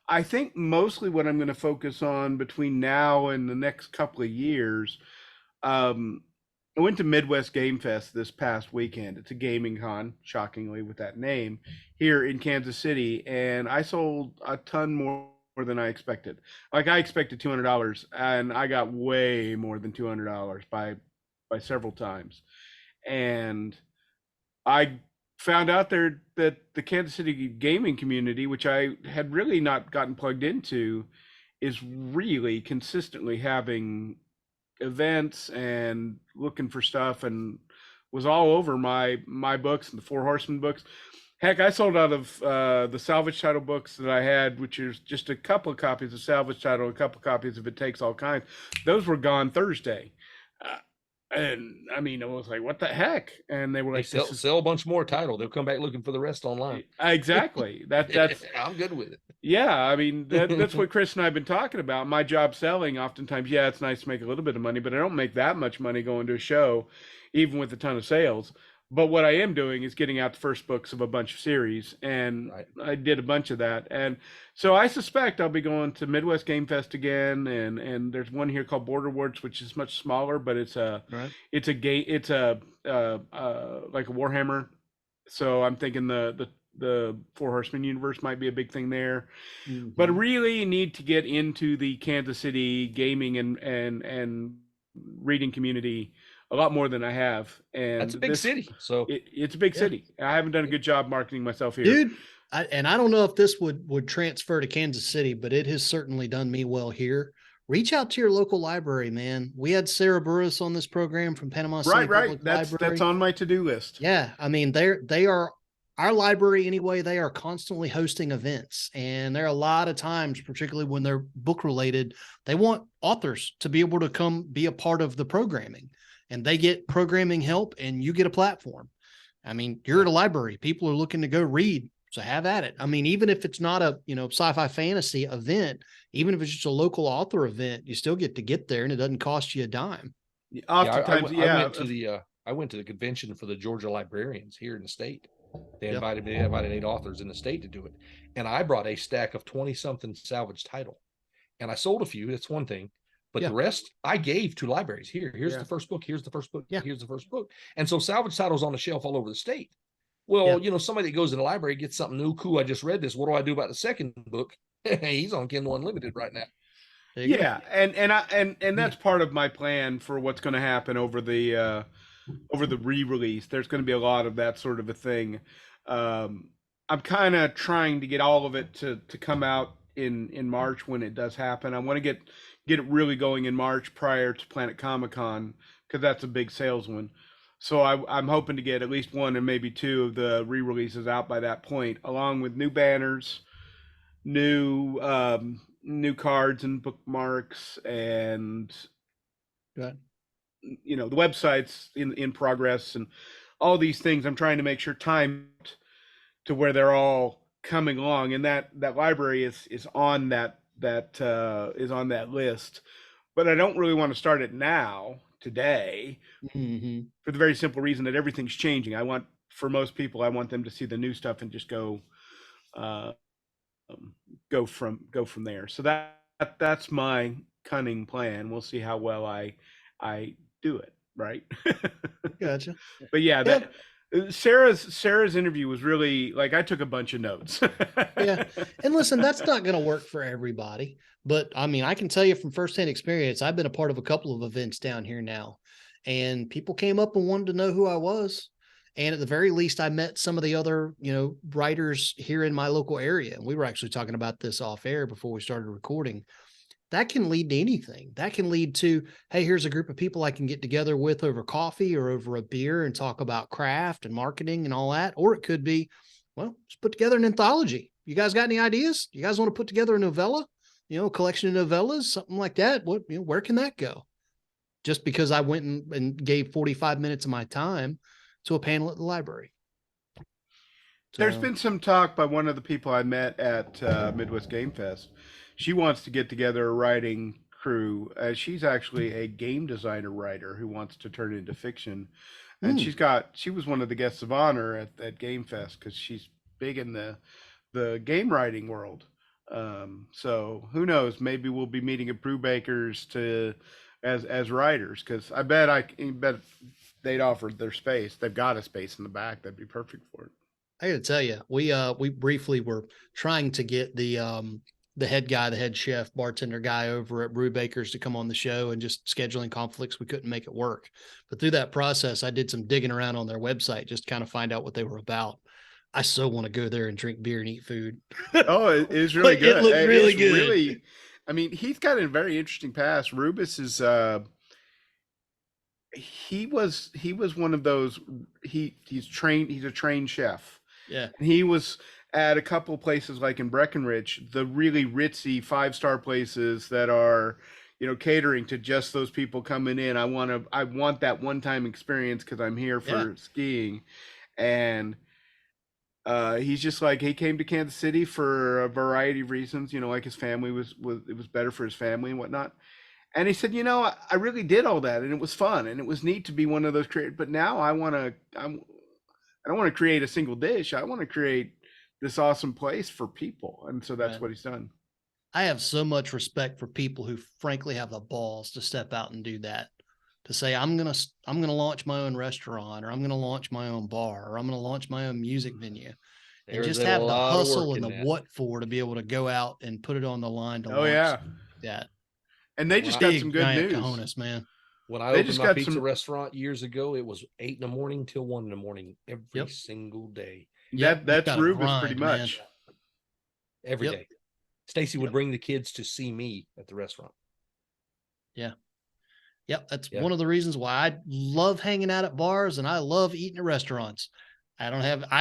I think mostly what I'm going to focus on between now and the next couple of years. I went to Midwest Game Fest this past weekend. It's a gaming con, shockingly, with that name, here in Kansas City, and I sold a ton more than I expected. Like I expected $200, and I got way more than $200 by several times. And I found out there that the Kansas City gaming community, which I had really not gotten plugged into, is really consistently having events and looking for stuff, and was all over my books and the Four Horsemen books. Heck, I sold out of the salvage title books that I had, which is just a couple of copies of salvage title, a couple of copies of It Takes All Kinds. Those were gone Thursday. And I mean, I was like, what the heck? And they were They like, sell a bunch more title. They'll come back looking for the rest online. Exactly. That's I'm good with it. Yeah, I mean that's what Chris and I have been talking about. My job selling, oftentimes, yeah, it's nice to make a little bit of money, but I don't make that much money going to a show, even with a ton of sales. But what I am doing is getting out the first books of a bunch of series, and Right. I did a bunch of that. And so I suspect I'll be going to Midwest Game Fest again, and there's one here called Border Wars, which is much smaller, but it's a game, it's a like a Warhammer. So I'm thinking the Four Horsemen universe might be a big thing there. Mm-hmm. But really need to get into the Kansas City gaming and reading community a lot more than I have. And That's a big city. So it's a big Yeah. city. I haven't done a good job marketing myself here. Dude, I don't know if this would transfer to Kansas City, but it has certainly done me well here. Reach out to your local library, man. We had Sarah Burris on this program from Panama City Right. Public That's Library. on my to-do list. Yeah, I mean they are our library anyway. They are constantly hosting events, and there are a lot of times, particularly when they're book related, they want authors to be able to come be a part of the programming, and they get programming help, and you get a platform. I mean, you're at a library. People are looking to go read, so have at it. I mean, even if it's not a sci-fi fantasy event, even if it's just a local author event, you still get to get there, and it doesn't cost you a dime. Oftentimes, I went to the convention for the Georgia librarians here in the state. They Yep. invited me. They invited 8 authors in the state to do it, and I brought a stack of 20-something salvage title, and I sold a few. That's one thing, but Yeah. the rest I gave to libraries. Here's Yeah. the first book. Here's the first book. Yeah. Here's the first book. And so salvage titles on the shelf all over the state. Well, somebody that goes in the library gets something new. Cool. I just read this. What do I do about the second book? He's on Kindle Unlimited right now. Yeah, and that's part of my plan for what's going to happen over the re-release. There's going to be a lot of that sort of a thing. I'm kind of trying to get all of it to come out in March when it does happen. I want to get it really going in March prior to Planet Comic Con, because that's a big sales one. So I'm hoping to get at least one and maybe two of the re-releases out by that point, along with new banners, new cards and bookmarks, and Good. the websites in progress, and all these things. I'm trying to make sure timed to where they're all coming along, and that library is on that list. But I don't really want to start it now today, Mhm. for the very simple reason that everything's changing. For most people, I want them to see the new stuff and just uh, go from there. So that's my cunning plan. We'll see how well I do it, right? Gotcha. But yeah, Yeah. that Sarah's interview was really like, I took a bunch of notes. Yeah. And listen, that's not going to work for everybody. But I mean, I can tell you from firsthand experience, I've been a part of a couple of events down here now, and people came up and wanted to know who I was. And at the very least, I met some of the other, writers here in my local area. And we were actually talking about this off air before we started recording. That can lead to anything. That can lead to, hey, here's a group of people I can get together with over coffee or over a beer and talk about craft and marketing and all that. Or it could be, well, let's put together an anthology. You guys got any ideas? You guys want to put together a novella, a collection of novellas, something like that? Where can that go? Just because I went and gave 45 minutes of my time to a panel at the library. There's So, been some talk by one of the people I met at Midwest Game Fest. She wants to get together a writing crew. She's actually a game designer writer who wants to turn into fiction, and she was one of the guests of honor at Game Fest because she's big in the game writing world. So who knows? Maybe we'll be meeting at Brewbakers as writers, because I bet they'd offered their space. They've got a space in the back that'd be perfect for it. I got to tell you, we briefly were trying to get the head guy, the head chef, bartender guy over at Brewbakers to come on the show, and just scheduling conflicts, we couldn't make it work. But through that process, I did some digging around on their website just to kind of find out what they were about. I so want to go there and drink beer and eat food. Oh, it is really Like, good. it looked really It's good. Really, I mean, he's got a very interesting past. Rubus is he was one of those, he's a trained chef. Yeah. He was at a couple places like in Breckenridge, the really ritzy 5-star places that are, catering to just those people coming in. I want that one-time experience because I'm here for skiing. And he's just like, he came to Kansas City for a variety of reasons, like his family was it was better for his family and whatnot. And he said, I really did all that, and it was fun, and it was neat to be one of those creators. But now I don't want to create a single dish. I want to create this awesome place for people. And so that's what he's done. I have so much respect for people who frankly have the balls to step out and do that. To say, I'm going to launch my own restaurant, or I'm going to launch my own bar, or I'm going to launch my own music venue, and just have the hustle and the what for to be able to go out and put it on the line to launch that. And they just got some good news. Cojones, man. When I opened my pizza restaurant years ago, it was 8 a.m. till 1 a.m. every single day. That's Rubus pretty much. Every day. Stacy would bring the kids to see me at the restaurant. Yeah. Yep. That's one of the reasons why I love hanging out at bars and I love eating at restaurants. I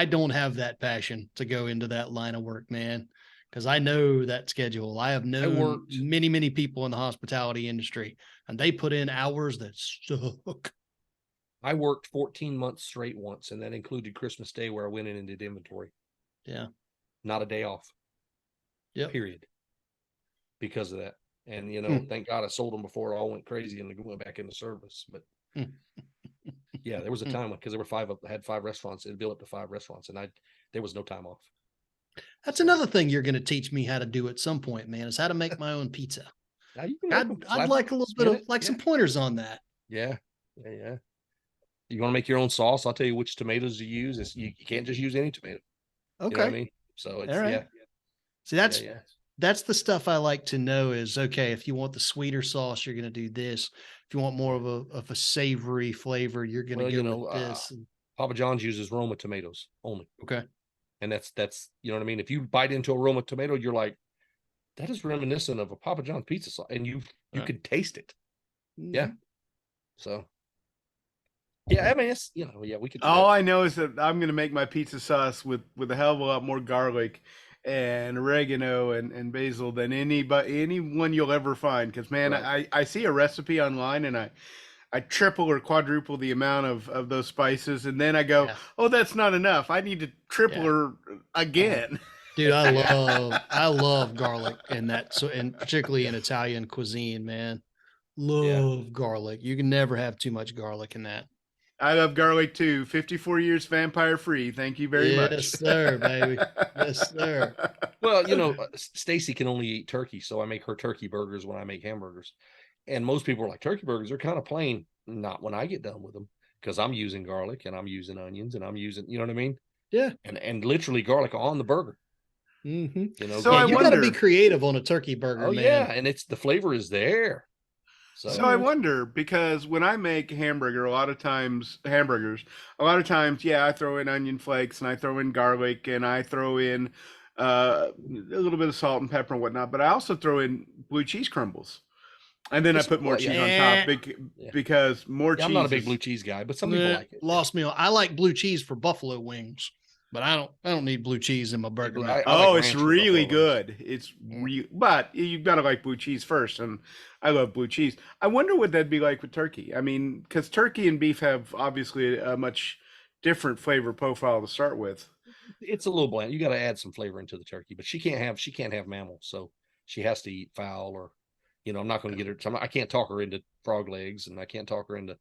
don't have that passion to go into that line of work, man, because I know that schedule. I have known many, many people in the hospitality industry, and they put in hours that suck. I worked 14 months straight once, and that included Christmas Day, where I went in and did inventory. Yeah. Not a day off. Yeah. Period. Because of that. And, thank God I sold them before it all went crazy and went back into service. But yeah, there was a time because I had 5 restaurants. It built up to 5 restaurants, and there was no time off. That's another thing you're going to teach me how to do at some point, man, is how to make my own pizza. I'd like a little bit of some pointers on that. Yeah. You want to make your own sauce? I'll tell you which tomatoes to use. You can't just use any tomato. Okay. You know what I mean? So it's, all right. See, that's the stuff I like to know is, okay, if you want the sweeter sauce, you're going to do this. If you want more of a savory flavor, you're going to go with this. Papa John's uses Roma tomatoes only. Okay. And that's, you know what I mean? If you bite into a Roma tomato, you're like, that is reminiscent of a Papa John's pizza sauce. And you can taste it. Mm-hmm. Yeah. So. Yeah, I mean, it's, we could. All I know is that I'm going to make my pizza sauce with a hell of a lot more garlic and oregano and basil than anyone you'll ever find. Because, man, I see a recipe online and I triple or quadruple the amount of those spices. And then I go, oh, that's not enough. I need to triple her again. Dude, I love garlic in that. So, and particularly in Italian cuisine, man. Love garlic. You can never have too much garlic in that. I love garlic too. 54 years vampire free. Thank you very much. Yes, sir, baby. Yes, sir. Well, Stacy can only eat turkey, so I make her turkey burgers when I make hamburgers. And most people are like, turkey burgers are kind of plain. Not when I get done with them, because I'm using garlic and I'm using onions and I'm using, you know what I mean? Yeah. And literally garlic on the burger. Mm-hmm. So Yeah, I you got to be wonder- creative on a turkey burger, Oh man. yeah, and it's the flavor is there. So I wonder, because when I make hamburgers, a lot of times, yeah, I throw in onion flakes and I throw in garlic and I throw in a little bit of salt and pepper and whatnot, but I also throw in blue cheese crumbles. And then I put more cheese on top because more cheese. I'm not a big blue cheese guy, but some people like it. Lost me. I like blue cheese for buffalo wings, but I don't need blue cheese in my burger. I Oh, like it's ranch with really buffalo wings. good. It's but you've got to like blue cheese first, and I love blue cheese. I wonder what that'd be like with turkey. I mean, because turkey and beef have obviously a much different flavor profile to start with. It's a little bland. You got to add some flavor into the turkey, but she can't have mammals, so she has to eat fowl or, I'm not going to get her. I can't talk her into frog legs, and I can't talk her into,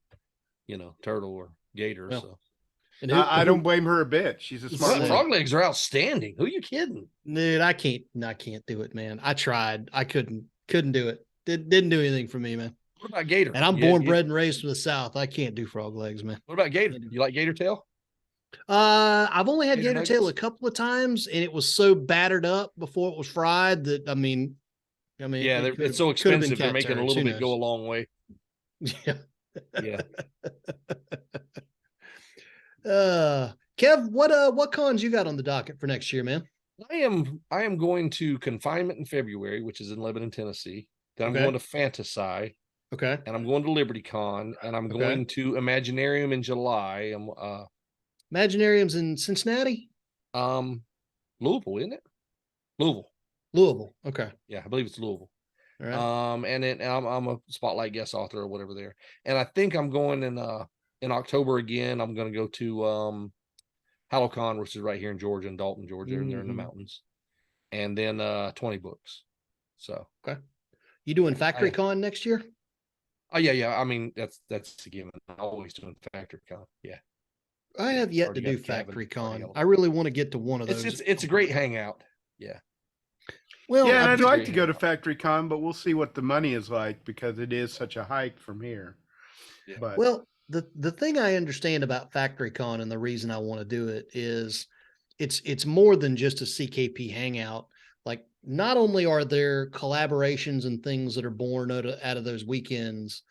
turtle or gator. Well, so. And I don't blame her a bit. She's a smart woman. Frog legs are outstanding. Who are you kidding? Dude, I can't do it, man. I tried. I couldn't do it. Didn't do anything for me, man. What about gator? And I'm born, bred, and raised from the South. I can't do frog legs, man. What about gator? You like gator tail? I've only had gator tail a nuggets? couple of times, and it was so battered up before it was fried that I mean, Yeah, it it's so could've been expensive. They're cat making a turds, little who bit go a knows? long way. Yeah. Yeah. Kev, what cons you got on the docket for next year, man? I am going to Confinement in February, which is in Lebanon, Tennessee. Then I'm Okay. going to Fantasy, Okay. and I'm going to Liberty Con, and I'm Okay. going to Imaginarium in July. Imaginarium's in Cincinnati? Louisville, isn't it? Louisville. Okay. Yeah, I believe it's Louisville. All right. And then I'm a spotlight guest author or whatever there. And I think I'm going in October again. I'm going to go to HalloCon, which is right here in Georgia, in Dalton, Georgia, and they're in the mountains. And then 20 books. So okay. You doing Factory Con next year? Oh yeah. I mean, that's a given. I'm always doing Factory Con. Yeah. I have yet to do Factory Con. I really want to get to one of those. It's a great hangout. Yeah. Well, yeah, and I'd like to go to Factory Con, but we'll see what the money is like because it is such a hike from here. Yeah. But well, the thing I understand about Factory Con and the reason I want to do it is it's more than just a CKP hangout. Like, not only are there collaborations and things that are born out of those weekends,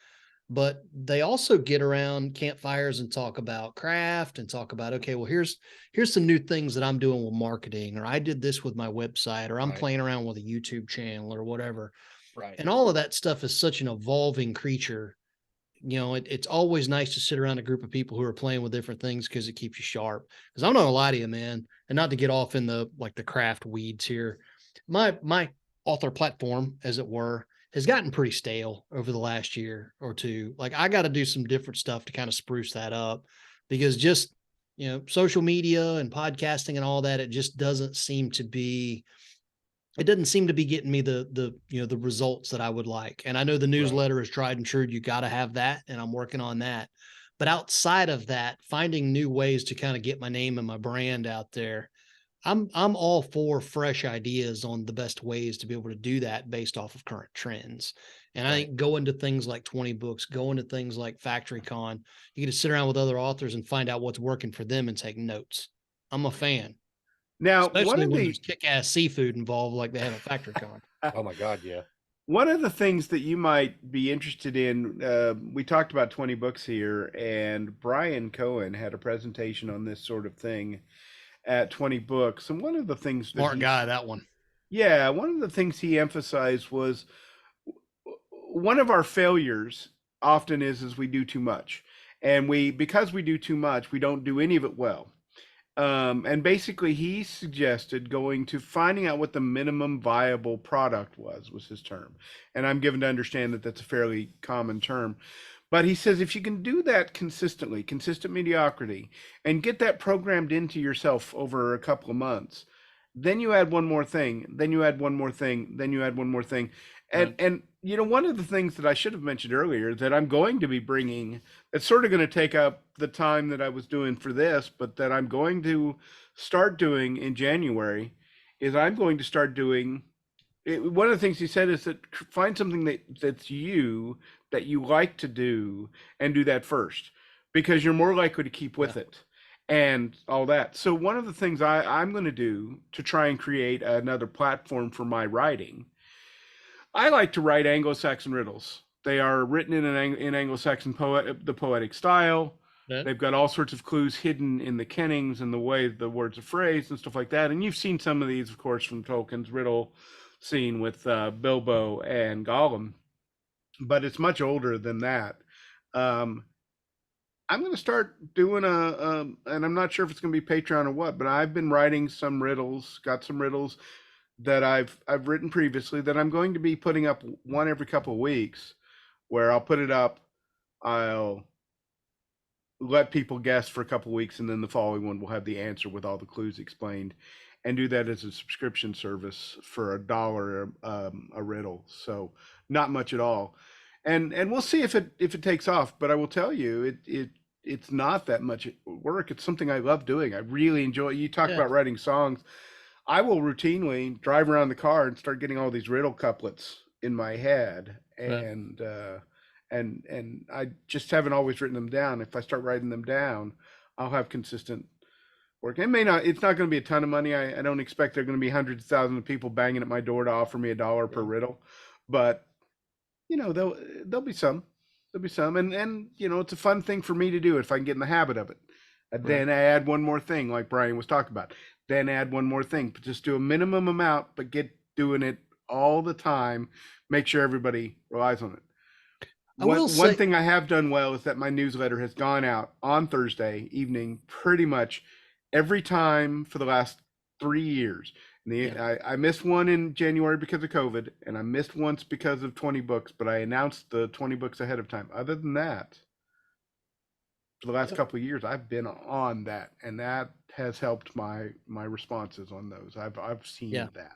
but they also get around campfires and talk about craft and talk about, okay, well, here's some new things that I'm doing with marketing, or I did this with my website, or I'm playing around with a YouTube channel or whatever. Right. And all of that stuff is such an evolving creature. It's always nice to sit around a group of people who are playing with different things because it keeps you sharp. Because I'm not gonna lie to you, man, and not to get off in the craft weeds here. My author platform, as it were, has gotten pretty stale over the last year or two. Like, I got to do some different stuff to kind of spruce that up, because just, social media and podcasting and all that, it just doesn't seem to be getting me the results that I would like. And I know the newsletter is tried and true. You got to have that. And I'm working on that. But outside of that, finding new ways to kind of get my name and my brand out there, I'm all for fresh ideas on the best ways to be able to do that based off of current trends. And I think going to things like 20 books, going to things like Factory Con, you get to sit around with other authors and find out what's working for them and take notes. I'm a fan. Now, especially when there's kick-ass seafood involved like they have at Factory Con. Oh my God, yeah. One of the things that you might be interested in, we talked about 20 books here, and Brian Cohen had a presentation on this sort of thing at 20 books. And one of the things smart guy, that one. Yeah, one of the things he emphasized was one of our failures often is we do too much. And because we do too much, we don't do any of it well. And basically he suggested going to finding out what the minimum viable product was his term. And I'm given to understand that that's a fairly common term. But he says, if you can do that consistently, consistent mediocrity, and get that programmed into yourself over a couple of months, then you add one more thing, then you add one more thing, then you add one more thing. And one of the things that I should have mentioned earlier that I'm going to be bringing, it's sort of going to take up the time that I was doing for this, but that I'm going to start doing in January is I'm going to start doing one of the things he said is that find something that's that you like to do and do that first because you're more likely to keep with it and all that. So one of the things I'm going to do to try and create another platform for my writing, I like to write Anglo-Saxon riddles. They are written in Anglo-Saxon the poetic style. Yeah. They've got all sorts of clues hidden in the kennings and the way the words are phrased and stuff like that. And you've seen some of these, of course, from Tolkien's riddle scene with Bilbo and Gollum, but it's much older than that. I'm going to start doing and I'm not sure if it's going to be Patreon or what, but I've been writing some riddles, got some riddles that I've written previously that I'm going to be putting up one every couple of weeks, where I'll put it up, I'll let people guess for a couple of weeks, and then the following one will have the answer with all the clues explained, and do that as a subscription service for $1 a riddle. So not much at all. And we'll see if it takes off, but I will tell you it's not that much work. It's something I love doing. I really enjoy. You talk about writing songs. I will routinely drive around the car and start getting all these riddle couplets in my head, and I just haven't always written them down. If I start writing them down, I'll have consistent work. It's not going to be a ton of money. I don't expect there are going to be hundreds of thousands of people banging at my door to offer me $1 per riddle, but there'll be some, and it's a fun thing for me to do if I can get in the habit of it. And then I add one more thing, like Brian was talking about. Then add one more thing, but just do a minimum amount, but get doing it all the time. Make sure everybody relies on it. One thing I have done well is that my newsletter has gone out on Thursday evening pretty much every time for the last 3 years. I missed one in January because of COVID, and I missed once because of 20 books, but I announced the 20 books ahead of time. Other than that, for the last couple of years, I've been on that, and that has helped my responses on those. I've seen that.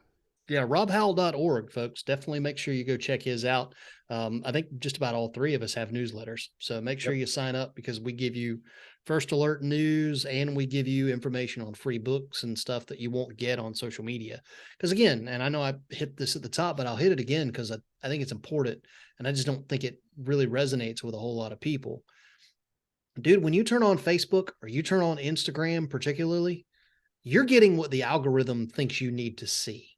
Yeah, robhowell.org, folks. Definitely make sure you go check his out. I think just about all three of us have newsletters. So make sure you sign up, because we give you first alert news, and we give you information on free books and stuff that you won't get on social media. Because again, and I know I hit this at the top, but I'll hit it again because I think it's important, and I just don't think it really resonates with a whole lot of people. Dude, when you turn on Facebook or you turn on Instagram particularly, you're getting what the algorithm thinks you need to see.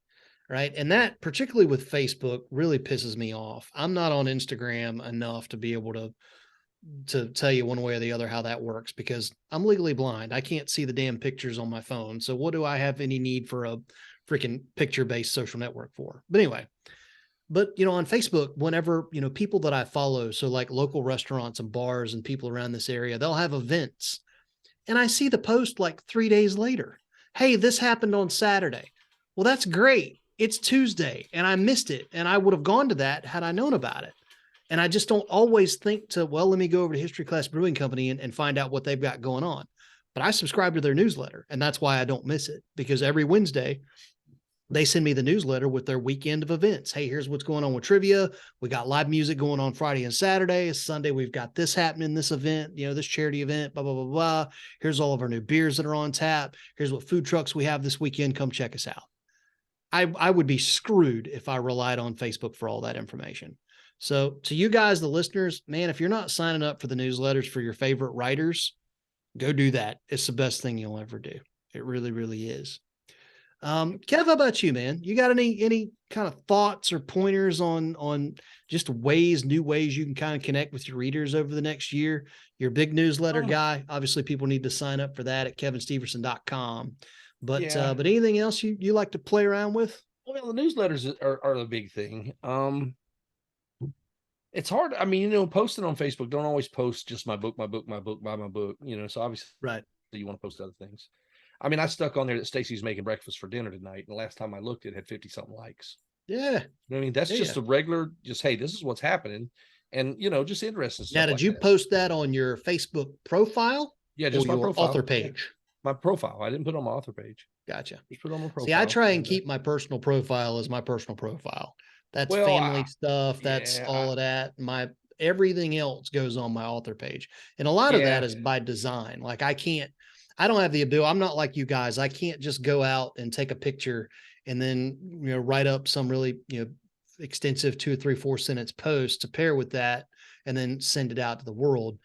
Right. And that, particularly with Facebook, really pisses me off. I'm not on Instagram enough to be able to tell you one way or the other how that works, because I'm legally blind. I can't see the damn pictures on my phone. So what do I have any need for a freaking picture-based social network for? But anyway, on Facebook, whenever, people that I follow, so like local restaurants and bars and people around this area, they'll have events. And I see the post like 3 days later. Hey, this happened on Saturday. Well, that's great. It's Tuesday and I missed it. And I would have gone to that had I known about it. And I just don't always think let me go over to History Class Brewing Company and find out what they've got going on. But I subscribe to their newsletter, and that's why I don't miss it, because every Wednesday they send me the newsletter with their weekend of events. Hey, here's what's going on with trivia. We got live music going on Friday and Saturday. Sunday, we've got this happening, this event, this charity event, blah, blah, blah, blah. Here's all of our new beers that are on tap. Here's what food trucks we have this weekend. Come check us out. I would be screwed if I relied on Facebook for all that information. So to you guys, the listeners, man, if you're not signing up for the newsletters for your favorite writers, go do that. It's the best thing you'll ever do. It really, really is. Kev, how about you, man? You got any kind of thoughts or pointers on just new ways you can kind of connect with your readers over the next year? You're a big newsletter guy. Obviously, people need to sign up for that at kevinsteverson.com. But anything else you like to play around with? Well, the newsletters are the big thing. It's hard. I mean, posting on Facebook, don't always post just my book, buy my book, so obviously you want to post other things. I mean, I stuck on there that Stacy's making breakfast for dinner tonight. And the last time I looked, it had 50 something likes. Yeah. I mean, that's just a regular, hey, this is what's happening. And, just interesting stuff. Now, did you post that on your Facebook profile? Yeah, just my your author page. Yeah. My profile. I didn't put it on my author page. Gotcha. Just put it on my profile. See, I try and keep my personal profile as my personal profile. That's Well, family stuff. That's yeah, all of that. Everything else goes on my author page. And a lot of that yeah, is by design. Like I don't have the ability. I'm not like you guys. I can't just go out and take a picture and then, write up some really, extensive 2 or 3 4 sentence post to pair with that and then send it out to the world.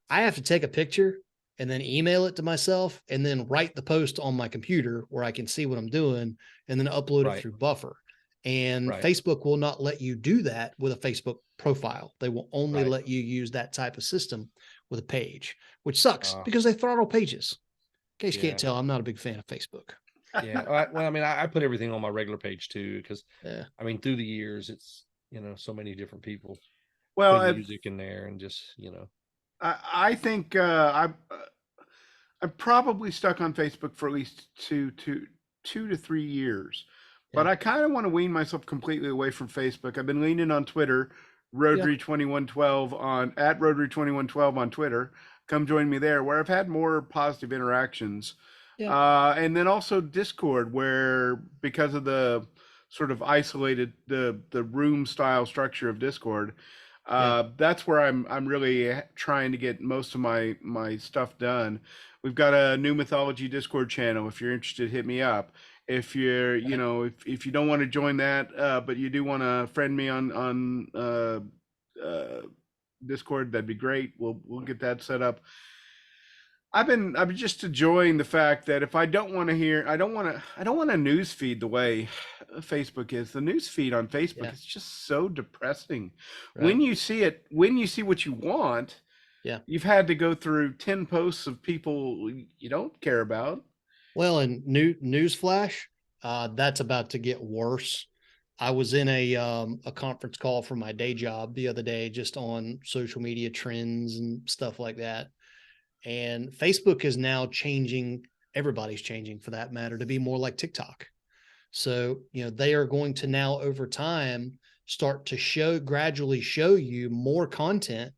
I have to take a picture and then email it to myself and then write the post on my computer where I can see what I'm doing and then upload it right, through Buffer. And right, Facebook will not let you do that with a Facebook profile. They will only right. let you use that type of system with a page, which sucks Uh, because they throttle pages. In case you can't yeah, tell, I'm not a big fan of Facebook. yeah. Well, I mean, I put everything on my regular page too, because Yeah. I mean, through the years, it's so many different people Well, putting music in there and just I think I'm probably stuck on Facebook for at least 2 to 3 years, Yeah. but I kind of want to wean myself completely away from Facebook. I've been leaning on Twitter, Yeah. Rotary2112 on at Rotary2112 on Twitter. Come join me there, where I've had more positive interactions. Yeah. And then also Discord, where because of the sort of isolated the room style structure of Discord, Yeah. that's where I'm really trying to get most of my stuff done. We've got a new mythology Discord channel. If you're interested, hit me up. If you're, if you don't want to join that, but you do want to friend me on Discord, that'd be great. We'll get that set up. I've been just enjoying the fact that if I don't want to hear, I don't want a news feed the way Facebook is. The news feed on Facebook Yeah. is just so depressing. Right. When you see what you want, Yeah. you've had to go through 10 posts of people you don't care about. Well, and newsflash, that's about to get worse. I was in a conference call for my day job the other day, just on social media trends and stuff like that. And Facebook is now changing. Everybody's changing, for that matter, to be more like TikTok. So, they are going to now over time start to gradually show you more content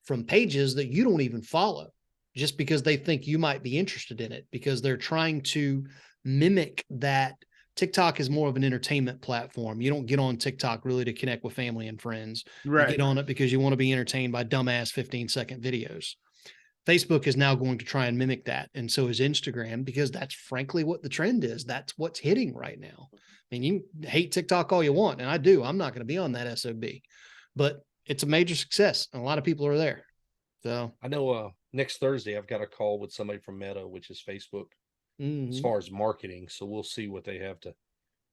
from pages that you don't even follow, just because they think you might be interested in it, because they're trying to mimic that. TikTok is more of an entertainment platform. You don't get on TikTok really to connect with family and friends. You get on it because you want to be entertained by dumbass 15-second videos. Facebook is now going to try and mimic that. And so is Instagram, because that's frankly what the trend is. That's what's hitting right now. I mean, you hate TikTok all you want, and I do. I'm not going to be on that SOB, but it's a major success, and a lot of people are there. So I know next Thursday I've got a call with somebody from Meta, which is Facebook, as far as marketing. So we'll see what they have to,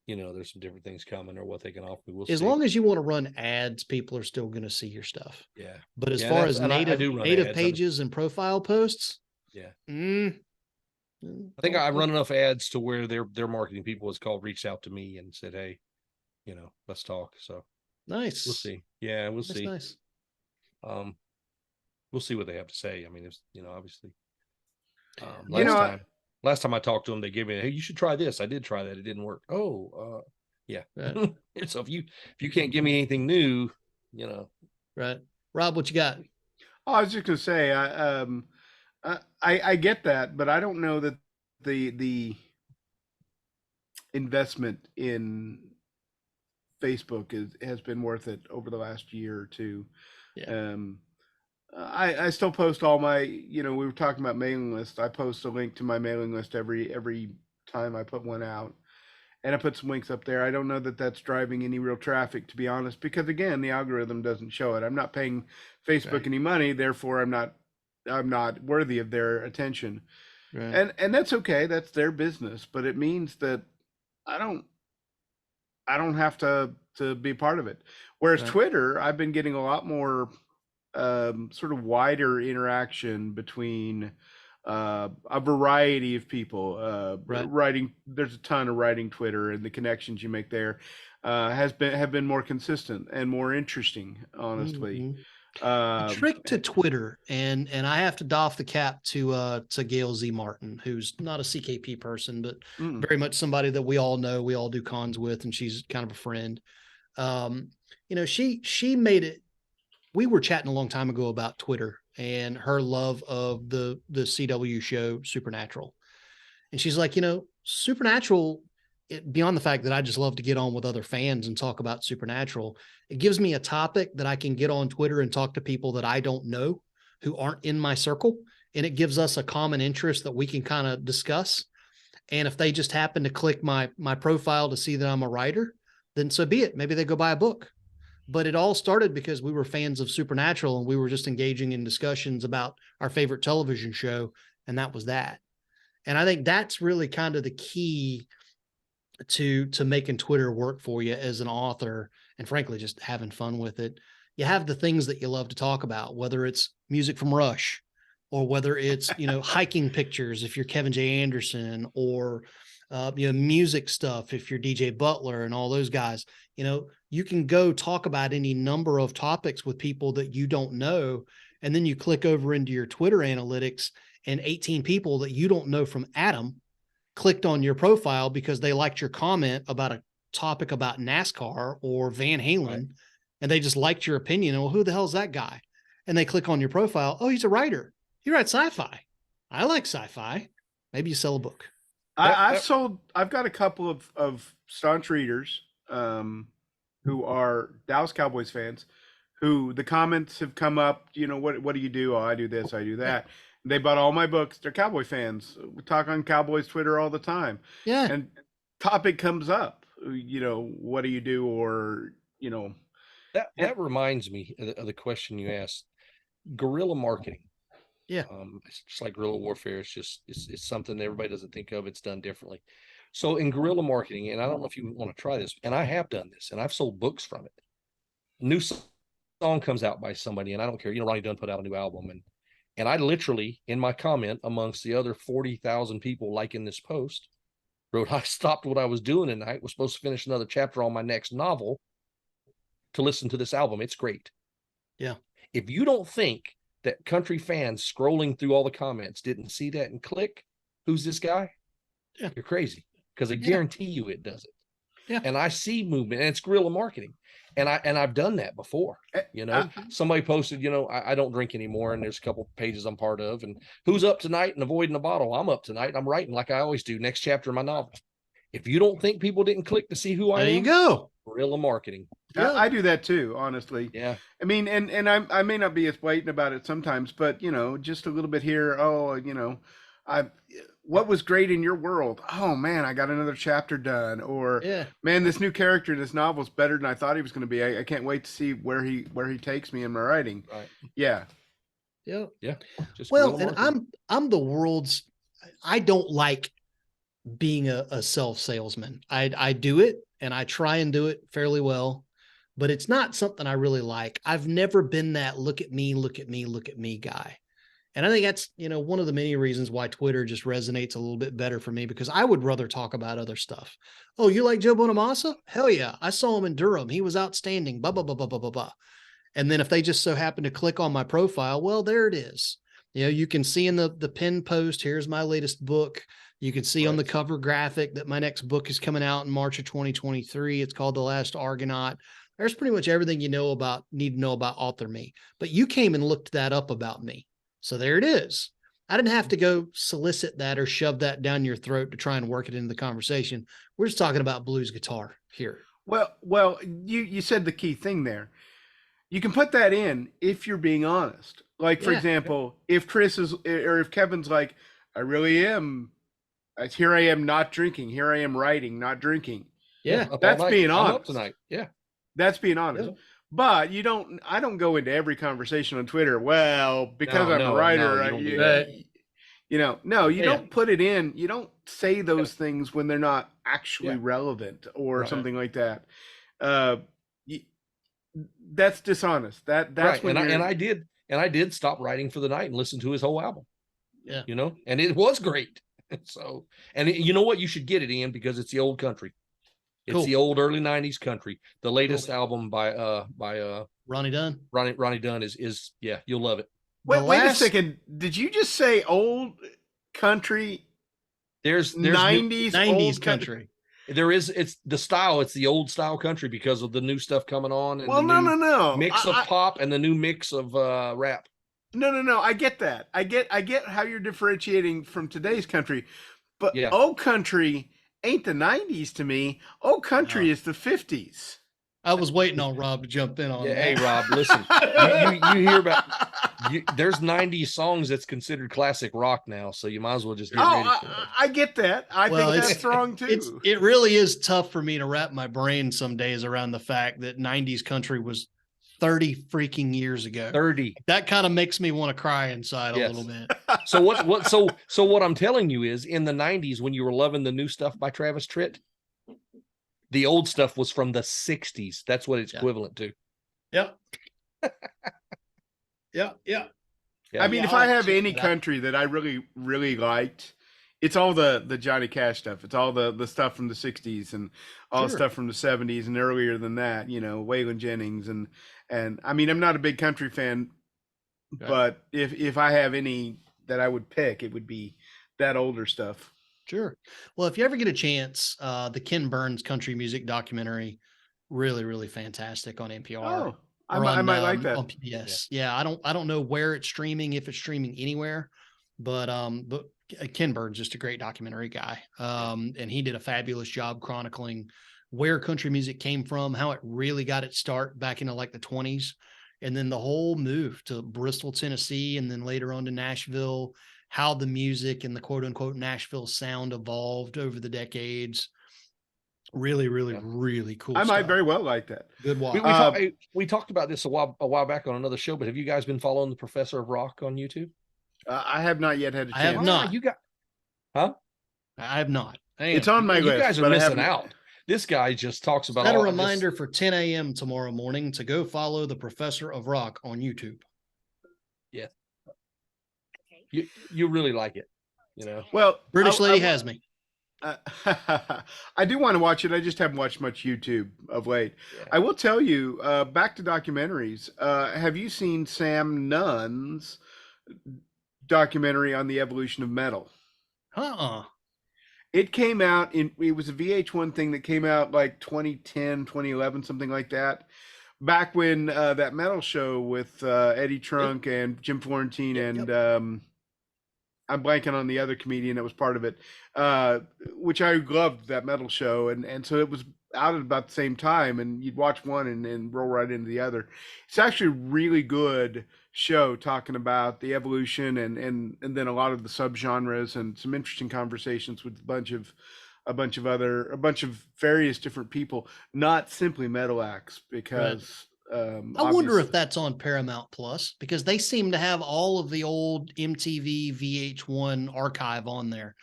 there's some different things coming or what they can offer me. We'll as see. long as you want to run ads, people are still going to see your stuff. Yeah. But as Yeah, far as I do run native ads. pages and profile posts, Yeah. I think I run enough ads to where their marketing people has called, reached out to me and said, hey, let's talk. So nice. we'll see. Yeah, we'll That's see. nice. We'll see what they have to say. I mean, it's obviously. You Last time I talked to them, they gave me, hey, you should try this. I did try that. It didn't work. Oh, yeah. Right. So if you can't give me anything new, Right. Rob, what you got? Oh, I was just gonna say, I get that, but I don't know that the investment in Facebook has been worth it over the last year or two. Yeah. I still post all my, we were talking about mailing lists. I post a link to my mailing list every time I put one out, and I put some links up there. I don't know that that's driving any real traffic, to be honest, because again, the algorithm doesn't show it. I'm not paying Facebook any money, therefore I'm not worthy of their attention. Right. And that's okay. That's their business, but it means that I don't have to be part of it. Whereas Twitter, I've been getting a lot more sort of wider interaction between a variety of people writing. There's a ton of writing Twitter, and the connections you make there have been more consistent and more interesting, honestly. The trick to Twitter, and I have to doff the cap to Gail Z. Martin, who's not a CKP person, but very much somebody that we all know, we all do cons with, and she's kind of a friend. She made it. We were chatting a long time ago about Twitter and her love of the CW show Supernatural. And she's like, Supernatural beyond the fact that I just love to get on with other fans and talk about Supernatural, it gives me a topic that I can get on Twitter and talk to people that I don't know who aren't in my circle. And it gives us a common interest that we can kind of discuss. And if they just happen to click my profile to see that I'm a writer, then so be it. Maybe they go buy a book. But it all started because we were fans of Supernatural and we were just engaging in discussions about our favorite television show. And that was that. And I think that's really kind of the key to making Twitter work for you as an author, and frankly, just having fun with it. You have the things that you love to talk about, whether it's music from Rush, or whether it's, hiking pictures if you're Kevin J. Anderson, or music stuff if you're DJ Butler and all those guys. You can go talk about any number of topics with people that you don't know, and then you click over into your Twitter analytics, and 18 people that you don't know from Adam clicked on your profile because they liked your comment about a topic about NASCAR or Van Halen, right, and they just liked your opinion. Well, who the hell is that guy? And they click on your profile. Oh, he's a writer. He writes sci-fi. I like sci-fi. Maybe you sell a book. I've got a couple of staunch readers who are Dallas Cowboys fans, who the comments have come up, what do you do? Oh, I do this, I do that. Yeah. They bought all my books. They're Cowboy fans. We talk on Cowboys Twitter all the time. Yeah. And topic comes up, what do you do? Or, That reminds me of the question you asked. Guerrilla marketing. Yeah. It's just like guerrilla warfare. It's something that everybody doesn't think of. It's done differently. So in guerrilla marketing, and I don't know if you want to try this, and I have done this, and I've sold books from it. A new song comes out by somebody, and I don't care. Ronnie Dunn put out a new album, and I literally, in my comment amongst the other 40,000 people liking this post, wrote, I stopped what I was doing tonight, was supposed to finish another chapter on my next novel to listen to this album. It's great. Yeah. If you don't think that country fans scrolling through all the comments didn't see that and click, who's this guy? Yeah. You're crazy, because I guarantee you it does it. Yeah. And I see movement, and it's guerrilla marketing. And I've done that before. Somebody posted, I don't drink anymore, and there's a couple pages I'm part of, and who's up tonight and avoiding the bottle? I'm up tonight. I'm writing like I always do. Next chapter of my novel. If you don't think people didn't click to see who I am, there you go. Guerrilla marketing. Yeah. I do that too, honestly. Yeah. I mean, and I may not be as blatant about it sometimes, but just a little bit here. Oh, what was great in your world? Oh man, I got another chapter done. Or man, this new character in this novel is better than I thought he was going to be. I can't wait to see where he takes me in my writing. Right. Yeah. Yeah. Yeah. And I'm the world's, I don't like being a self-salesman. I do it, and I try and do it fairly well, but it's not something I really like. I've never been that look at me guy. And I think that's, one of the many reasons why Twitter just resonates a little bit better for me, because I would rather talk about other stuff. Oh, you like Joe Bonamassa? Hell yeah. I saw him in Durham. He was outstanding, blah, blah, blah, blah, blah, blah, blah. And then if they just so happen to click on my profile, well, there it is. You can see in the pinned post, here's my latest book. You can see on the cover graphic that my next book is coming out in March of 2023. It's called The Last Argonaut. There's pretty much everything need to know about author me. But you came and looked that up about me. So there it is. I didn't have to go solicit that or shove that down your throat to try and work it into the conversation. We're just talking about blues guitar here. Well, you said the key thing there. You can put that in if you're being honest. Like, for example, if Chris is, or if Kevin's like, I really am, here I am not drinking. Here I am writing, not drinking. Yeah. That's being honest. I'm up tonight. Yeah. That's being honest. Yeah. But I don't go into every conversation on Twitter. Well, because I'm a writer, you don't put it in. You don't say those things when they're not actually relevant or something like that. That's dishonest. That's right. When I did stop writing for the night and listen to his whole album. Yeah. And it was great. So, and you know what? You should get it, Ian, because it's the old country. It's the old early 90s country. The latest album by Ronnie Dunn. Ronnie Dunn is you'll love it. Wait a second. Did you just say old country? There's 90s country. It's the style. It's the old style country because of the new stuff coming on. And no. Mix of pop and the new mix of rap. No. I get that. I get how you're differentiating from today's country, but old country ain't the 90s to me. Old country No. is the 50s. I was waiting on Rob to jump in on Yeah, that. hey Rob, listen, you hear about there's 90s songs that's considered classic rock now, so you might as well just get ready for it. I get that. I Well, think that's wrong It's too. it really is tough for me to wrap my brain some days around the fact that 90s country was 30 freaking years ago. 30. That kind of makes me want to cry inside a Yes. little bit. So what I'm telling you is in the 90s when you were loving the new stuff by Travis Tritt, the old stuff was from the 60s. That's what it's equivalent to. Yep. Yeah. Yeah. I mean, Yeah, if I I'll have check any that out. country that I really, really liked, it's all the Johnny Cash stuff. It's all the stuff from the 60s and all the Sure. stuff from the 70s and earlier than that, Waylon Jennings and I mean, I'm not a big country fan, Okay. but if I have any that I would pick, it would be that older stuff. Sure. Well, if you ever get a chance, the Ken Burns country music documentary, really, really fantastic on NPR. Oh, I or might on, like that. on PBS. Yeah, I don't know where it's streaming, if it's streaming anywhere, but Ken Burns just a great documentary guy. And he did a fabulous job chronicling where country music came from, how it really got its start back into like the 20s, and then the whole move to Bristol, Tennessee, and then later on to Nashville, how the music and the quote unquote Nashville sound evolved over the decades. Really, really, really cool. I might stuff. very well like that. Good watch. We talked about this a while back on another show, but have you guys been following the Professor of Rock on YouTube? I have not yet had a chance. I have not. You got, huh? I have not. It's on my You list. guys are but I missing haven't- out. This guy just talks about Set a all reminder for 10 a.m. tomorrow morning to go follow the Professor of Rock on YouTube. Yeah. You really like it, Well, British lady has me. I do want to watch it. I just haven't watched much YouTube of late. Yeah. I will tell you, back to documentaries. Have you seen Sam Nunn's documentary on the evolution of metal? It came out it was a VH1 thing that came out like 2010, 2011, something like that. Back when that metal show with Eddie Trunk and Jim Florentine and I'm blanking on the other comedian that was part of it, which I loved that metal show. And so it was out at about the same time, and you'd watch one and roll right into the other. It's actually a really good show talking about the evolution and then a lot of the subgenres and some interesting conversations with a bunch of various different people, not simply metal acts, because I wonder if that's on Paramount Plus, because they seem to have all of the old MTV VH1 archive on there.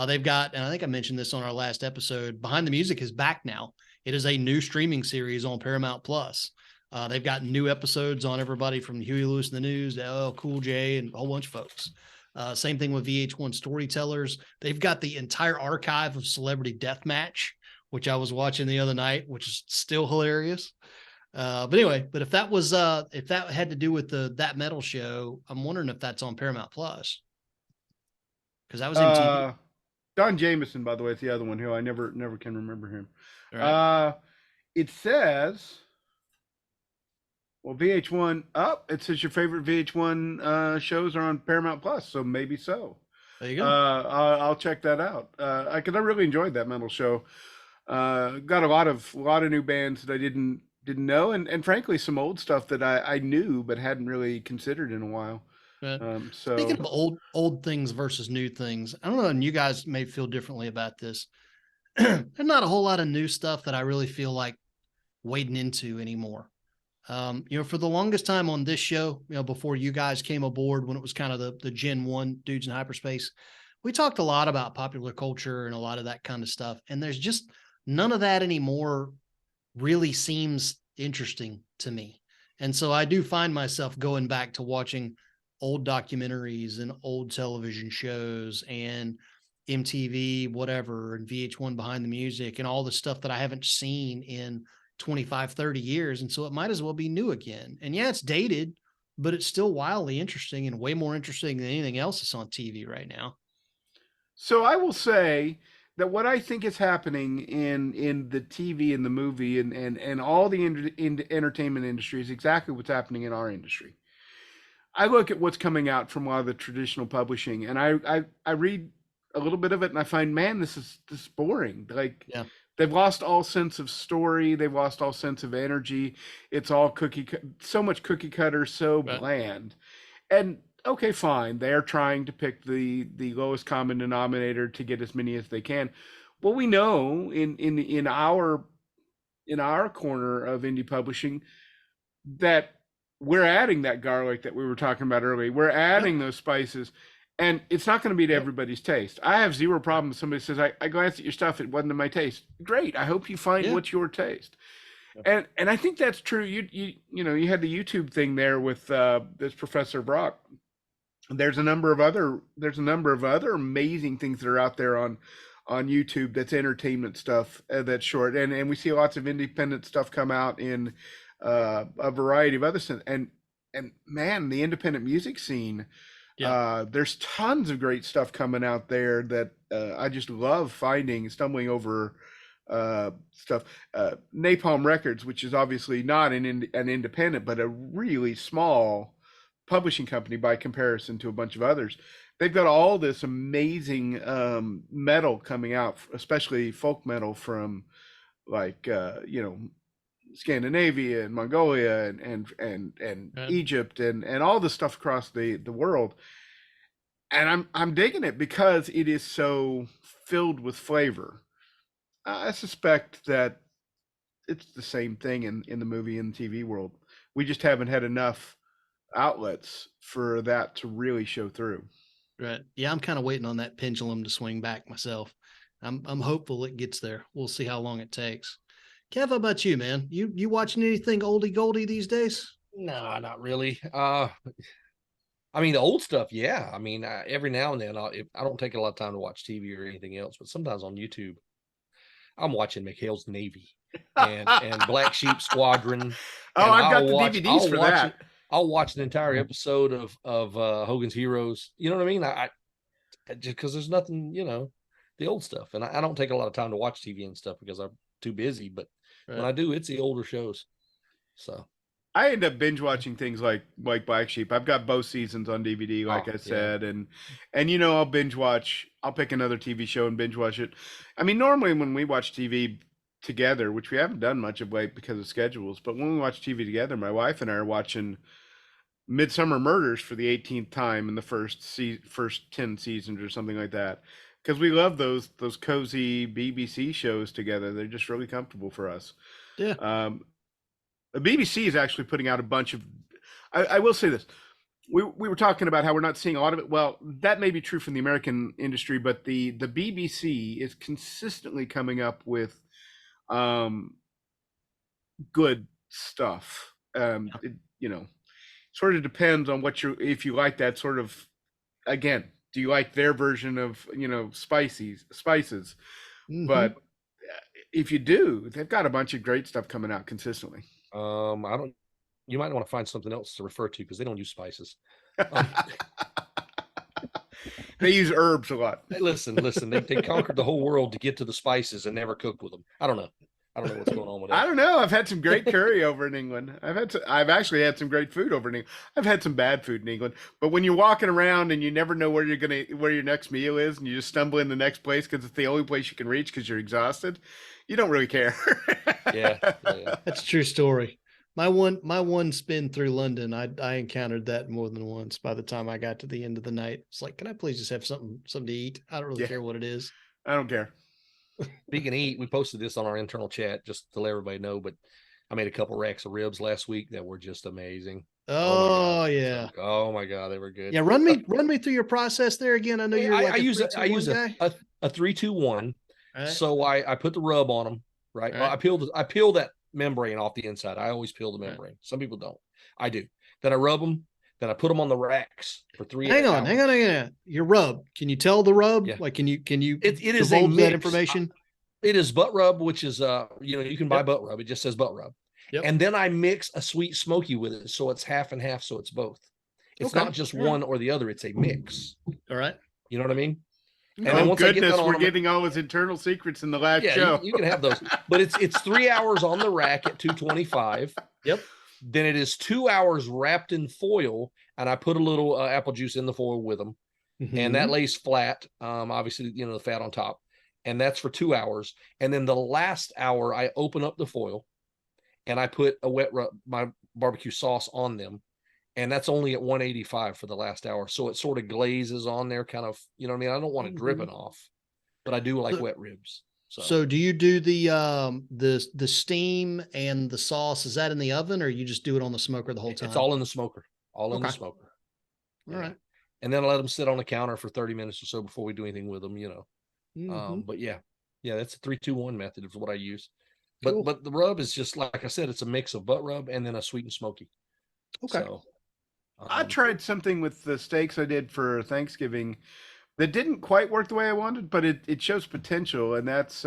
They've got, and I think I mentioned this on our last episode, Behind the Music is back now. It is a new streaming series on Paramount Plus. They've got new episodes on everybody from Huey Lewis and the News to LL Cool J and a whole bunch of folks. Same thing with VH1 Storytellers. They've got the entire archive of Celebrity Deathmatch, which I was watching the other night, which is still hilarious. But anyway, if that had to do with that metal show, I'm wondering if that's on Paramount Plus, because that was MTV. Don Jameson, by the way, is the other one who I never can remember him. Right. It says, well, VH1 it says your favorite VH1 shows are on Paramount Plus, so maybe so. There you go. I'll check that out. I really enjoyed that metal show. Got a lot of new bands that I didn't know, and frankly some old stuff that I knew but hadn't really considered in a while. So speaking of old things versus new things, I don't know, and you guys may feel differently about this. There's not a whole lot of new stuff that I really feel like wading into anymore. For the longest time on this show, before you guys came aboard, when it was kind of the Gen 1 dudes in hyperspace, we talked a lot about popular culture and a lot of that kind of stuff. And there's just none of that anymore really seems interesting to me. And so I do find myself going back to watching old documentaries and old television shows and MTV, whatever, and VH1 Behind the Music and all the stuff that I haven't seen in 25, 30 years. And so it might as well be new again. And yeah, it's dated, but it's still wildly interesting and way more interesting than anything else that's on TV right now. So I will say that what I think is happening in the TV and the movie and all the entertainment industry is exactly what's happening in our industry. I look at what's coming out from a lot of the traditional publishing, and I read a little bit of it, and I find, man, this is boring. Like, Yeah. they've lost all sense of story. They've lost all sense of energy. It's all so much cookie cutter, so Right. bland. And okay, fine. They're trying to pick the lowest common denominator to get as many as they can. Well, we know in our corner of indie publishing that we're adding that garlic that we were talking about earlier. We're adding those spices, and it's not going to be to everybody's taste. I have zero problem if somebody says, I glanced at your stuff, it wasn't to my taste. Great. I hope you find what's your taste. And I think that's true. You had the YouTube thing there with this Professor Brock. There's a number of other amazing things that are out there on YouTube that's entertainment stuff that's short, and we see lots of independent stuff come out in a variety of other sense. And man, the independent music scene, there's tons of great stuff coming out there that I just love stumbling over stuff. Napalm Records, which is obviously not an independent, but a really small publishing company by comparison to a bunch of others. They've got all this amazing metal coming out, especially folk metal from like Scandinavia and Mongolia and Egypt and all the stuff across the world. And I'm digging it because it is so filled with flavor. I suspect that it's the same thing in the movie and TV world. We just haven't had enough outlets for that to really show through. Right. Yeah, I'm kind of waiting on that pendulum to swing back myself. I'm hopeful it gets there. We'll see how long it takes. Kev, how about you, man? You watching anything oldie goldie these days? No, not really. I mean, the old stuff, yeah. I mean, every now and then, I don't take a lot of time to watch TV or anything else, but sometimes on YouTube, I'm watching McHale's Navy and Black Sheep Squadron. Oh, I've got the DVDs for that. I'll watch an entire episode of Hogan's Heroes. You know what I mean? I just because there's nothing, the old stuff, and I don't take a lot of time to watch TV and stuff because I'm too busy. But when I do, it's the older shows. So I end up binge watching things like Black Sheep. I've got both seasons on DVD, like I said, and I'll binge watch. I'll pick another TV show and binge watch it. I mean, normally when we watch TV together, which we haven't done much of late because of schedules, but when we watch TV together, my wife and I are watching Midsummer Murders for the 18th time in the first 10 seasons or something like that, because we love those cozy BBC shows together. They're just really comfortable for us. Yeah. The BBC is actually putting out a bunch of, I will say this, we were talking about how we're not seeing a lot of it. Well, that may be true from the American industry, but the BBC is consistently coming up with good stuff. It, sort of depends on if you like that sort of, again, do you like their version of, spices? Mm-hmm. But if you do, they've got a bunch of great stuff coming out consistently. You might want to find something else to refer to because they don't use spices. They use herbs a lot. Listen, they conquered the whole world to get to the spices and never cooked with them. I don't know what's going on with that. I don't know. I've had some great curry over in England. I've actually had some great food over in England. I've had some bad food in England, but when you're walking around and you never know where your next meal is, and you just stumble in the next place because it's the only place you can reach because you're exhausted, you don't really care. Yeah. That's a true story. My one spin through London, I encountered that more than once. By the time I got to the end of the night, it's like, can I please just have something to eat? I don't really care what it is. I don't care. Speaking of eat, we posted this on our internal chat just to let everybody know, but I made a couple racks of ribs last week that were just amazing. Oh yeah. Oh my God, they were good. Yeah. Run me through your process there again. I know you're I use a 3-2-1. Right. So I put the rub on them. Right. Well, I peel that membrane off the inside. I always peel the membrane. Right. Some people don't. I do. Then I rub them. Then I put them on the racks for 3 hours. Hang on. Your rub. Can you tell the rub? Yeah. Like, can you it is a that information? It is butt rub, which is you can buy butt rub. It just says butt rub. Yep. And then I mix a sweet smoky with it. So it's half and half. So it's both. It's not just one or the other. It's a mix. All right. You know what I mean? And then once we're getting all his internal secrets in the last show. You can have those. But it's 3 hours on the rack at 225. Yep. Then it is 2 hours wrapped in foil, and I put a little apple juice in the foil with them. and that Mhm. lays flat. Obviously, the fat on top, and that's for 2 hours. And then the last hour, I open up the foil and I put a wet rub, my barbecue sauce on them, and that's only at 185 for the last hour. So it sort of glazes on there, kind of, you know what I mean? I don't want it dripping off, but I do like So, wet ribs. so do you do the steam and the sauce? Is that in the oven, or you just do it on the smoker the whole it's time? all in the smoker, all in the Okay. smoker. All Yeah. right. And then I let them sit on the counter for 30 minutes or so before we do anything with them, Mhm. But yeah, that's a 3-2-1 method is what I use. Cool. But the rub is just like I said, it's a mix of butt rub and then a sweet and smoky. Okay. So I tried something with the steaks I did for Thanksgiving that didn't quite work the way I wanted, but it shows potential, and that's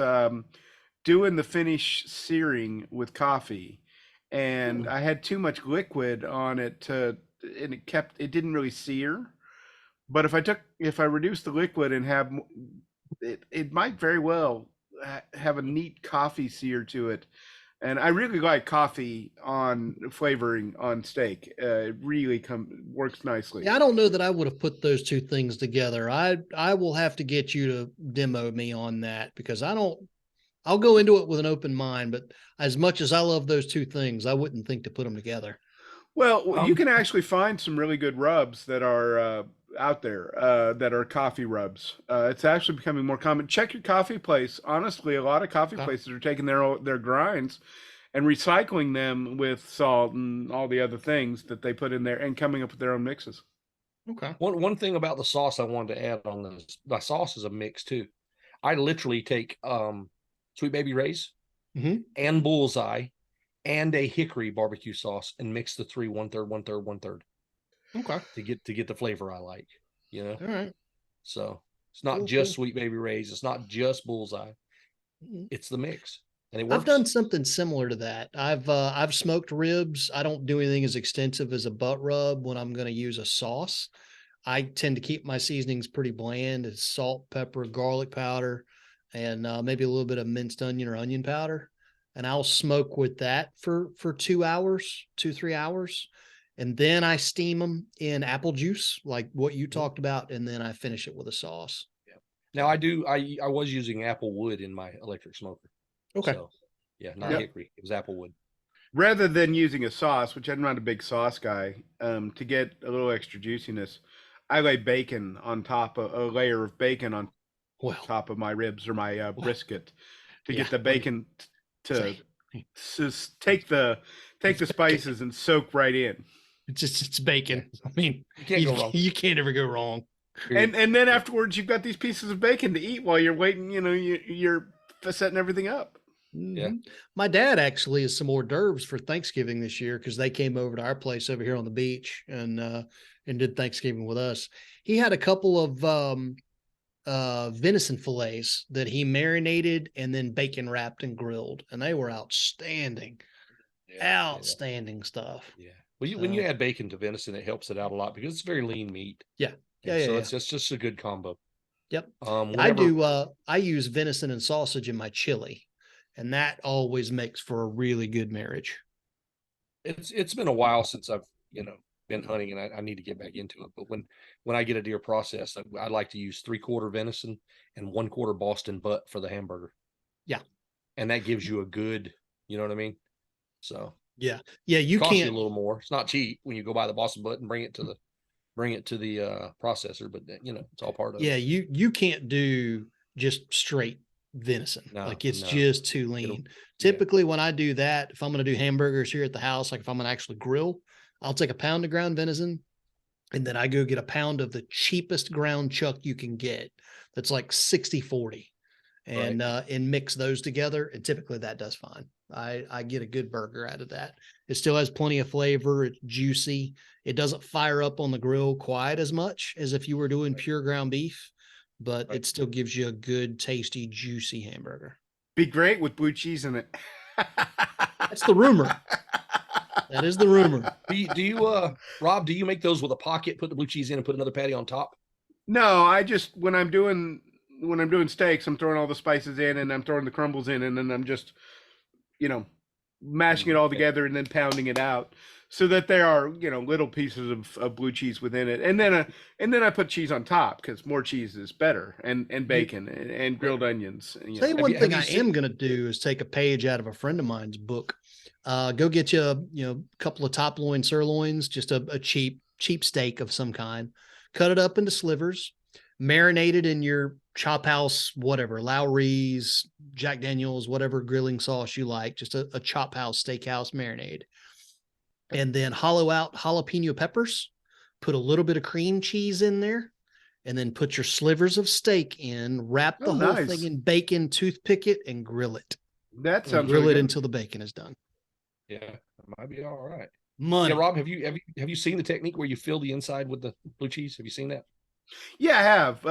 doing the finish searing with coffee. And I had too much liquid on it and it didn't really sear. But if I reduce the liquid and it might very well have a neat coffee sear to it. And I really like coffee on flavoring on steak. It really works nicely. Yeah, I don't know that I would have put those two things together. I will have to get you to demo me on that, because I don't. I'll go into it with an open mind, but as much as I love those two things, I wouldn't think to put them together. Well, you um, can actually find some really good rubs that are out there that are coffee rubs. It's actually becoming more common. Check your coffee place. Honestly, a lot of coffee Okay. places are taking their grinds and recycling them with salt and all the other things that they put in there and coming up with their own mixes. Okay. one thing about the sauce I wanted to add on this, my sauce is a mix too. I literally take Sweet Baby Ray's Mhm. and Bullseye and a hickory barbecue sauce and mix the three, 1/3, 1/3, 1/3 Okay. to get the flavor I like, All right. So it's not Cool. just Cool. Sweet Baby Ray's, it's not just Bullseye, Mhm. it's the mix, and it I've done works. something similar to that. I've smoked ribs. I don't do anything as extensive as a butt rub when I'm going to use a sauce. I tend to keep my seasonings pretty bland. It's salt, pepper, garlic powder, and maybe a little bit of minced onion or onion powder. And I'll smoke with that for 2 hours, 2-3 hours, and then I steam them in apple juice, like what you talked about, and then I finish it with a sauce. Yeah. Now I was using apple wood in my electric smoker. Okay. So yeah, not Yep. hickory. It was apple wood. Rather than using a sauce, which I'm not a big sauce guy, to get a little extra juiciness, I lay bacon on top of a layer of bacon on Well, top of my ribs or my well, brisket to yeah. get the bacon to Say, take the it's bacon. spices and soak right in. It's bacon. Yeah. I mean, You can't go wrong. You can't ever go wrong. And then afterwards, you've got these pieces of bacon to eat while you're waiting. You're setting everything up. Yeah. Mhm. My dad actually has some hors d'oeuvres for Thanksgiving this year, because they came over to our place over here on the beach and did Thanksgiving with us. He had a couple of venison fillets that he marinated and then bacon wrapped and grilled, and they were outstanding. Outstanding stuff. Yeah. Well, when you add bacon to venison, it helps it out a lot because it's very lean meat. Yeah. Yeah. And so Yeah. it's just a good combo. Yep. Whenever, I use venison and sausage in my chili, and that always makes for a really good marriage. it's been a while since I've been hunting, and I need to get back into it. But when I get a deer processed, I like to use 3/4 venison and 1/4 Boston butt for the hamburger. Yeah. And that gives you a good, you know what I mean? So Yeah. Yeah. You costs you a can't. little more. It's not cheap when you go buy the Boston butt and bring it to the processor, but it's all part of Yeah. it. You can't do just straight venison. No, Like, it's no. just too lean. Typically, when I do that, if I'm going to do hamburgers here at the house, like if I'm going to actually grill, I'll take a pound of ground venison, and then I go get a pound of the cheapest ground chuck you can get. That's like 60/40, and mix those together. And typically that does fine. I get a good burger out of that. It still has plenty of flavor. It's juicy. It doesn't fire up on the grill quite as much as if you were doing pure ground beef, but it still gives you a good, tasty, juicy hamburger. Be great with blue cheese in it. That's the rumor. That is the rumor. Do you Rob, do you make those with a pocket, put the blue cheese in and put another patty on top? No, I just when I'm doing steaks, I'm throwing all the spices in and I'm throwing the crumbles in, and then I'm just mashing it all together and then pounding it out. so that there are, little pieces of blue cheese within it, and then I put cheese on top because more cheese is better, and bacon and grilled onions. Tell you one Have thing you I seen- am going to do is take a page out of a friend of mine's book. Go get you a couple of top loin sirloins, just a cheap steak of some kind. Cut it up into slivers, marinate it in your Chop House, whatever, Lowry's, Jack Daniel's, whatever grilling sauce you like, just a Chop House steakhouse marinade. And then hollow out jalapeno peppers, put a little bit of cream cheese in there, and then put your slivers of steak in, wrap the whole thing in bacon, toothpick it, and grill it. That sounds grill really it good. until the bacon is done. Yeah, it might be all right. Money. Yeah, Rob, have you seen the technique where you fill the inside with the blue cheese? Have you seen that? Yeah, I have.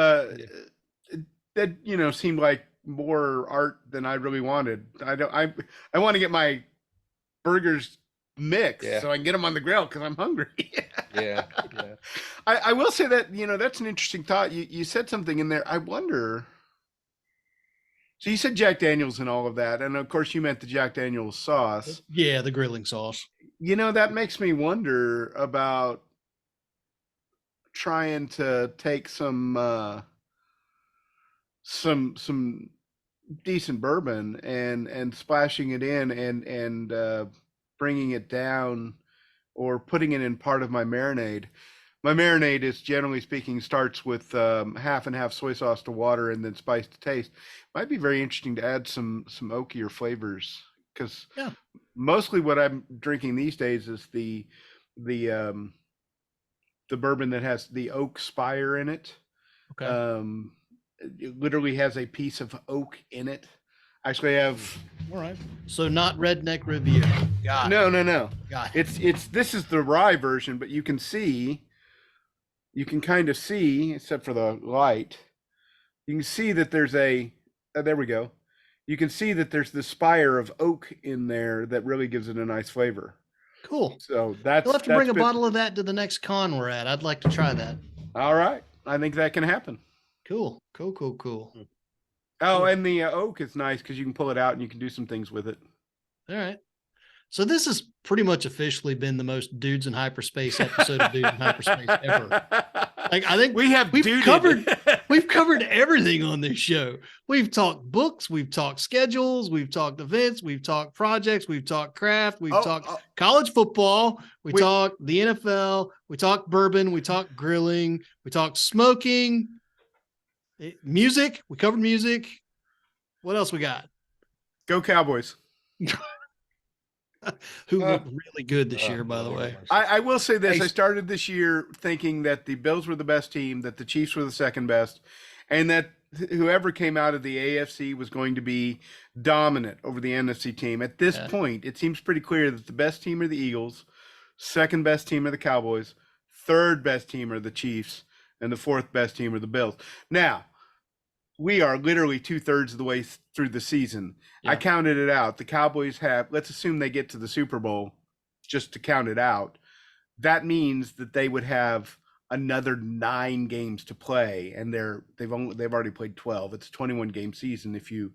That seemed like more art than I really wanted. I want to get my burgers mixed so I can get them on the grill because I'm hungry. Yeah. I will say that that's an interesting thought. You said something in there. I wonder. So you said Jack Daniel's and all of that, and of course you meant the Jack Daniel's sauce. Yeah, the grilling sauce. That makes me wonder about trying to take some decent bourbon and splashing it in and bringing it down or putting it in part of my marinade. My marinade is, generally speaking, starts with half and half soy sauce to water and then spice to taste. Might be very interesting to add some oakier flavors because mostly what I'm drinking these days is the bourbon that has the oak spire in it. Okay. It literally has a piece of oak in it. Actually, I have. All right. So not redneck review. Got it. No. Got it. This is the rye version, but you can kind of see, except for the light, you can see that there's there we go. You can see that there's the spire of oak in there that really gives it a nice flavor. Cool. So You'll have to bring a bottle of that to the next con we're at. I'd like to try that. All right. I think that can happen. Cool. Oh, and the oak is nice because you can pull it out and you can do some things with it. All right. So this has pretty much officially been the most Dudes in Hyperspace episode of Dudes in Hyperspace ever. Like, I think we've covered everything on this show. We've talked books, we've talked schedules, we've talked events, we've talked projects, we've talked craft, we've talked college football, we talked the NFL, we talked bourbon, we talked grilling, we talked smoking, music. We covered music. What else we got? Go Cowboys. Who looked really good this year, by the way. I will say this. I started this year thinking that the Bills were the best team, that the Chiefs were the second best, and that whoever came out of the AFC was going to be dominant over the NFC team. At this point, it seems pretty clear that the best team are the Eagles, second best team are the Cowboys, third best team are the Chiefs, and the fourth best team are the Bills. Now, we are literally 2/3 of the way through the season. I counted it out. The Cowboys have, let's assume they get to the Super Bowl, just to count it out. That means that they would have another 9 games to play, and they've already played 12. It's a 21 game season if you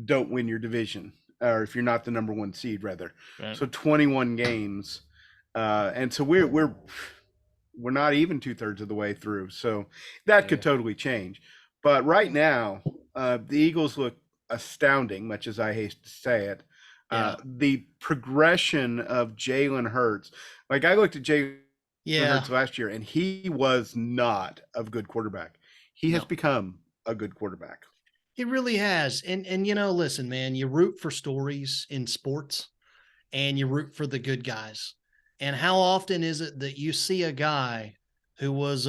don't win your division, or if you're not the number 1 seed, rather. Right. So 21 games, and so we're not even 2/3 of the way through. So that could totally change. But right now, the Eagles look astounding, much as I hate to say it. The progression of Jalen Hurts, like I looked at Jalen Hurts last year, and he was not a good quarterback. He has become a good quarterback. He really has. And listen, man, you root for stories in sports, and you root for the good guys. And how often is it that you see a guy who was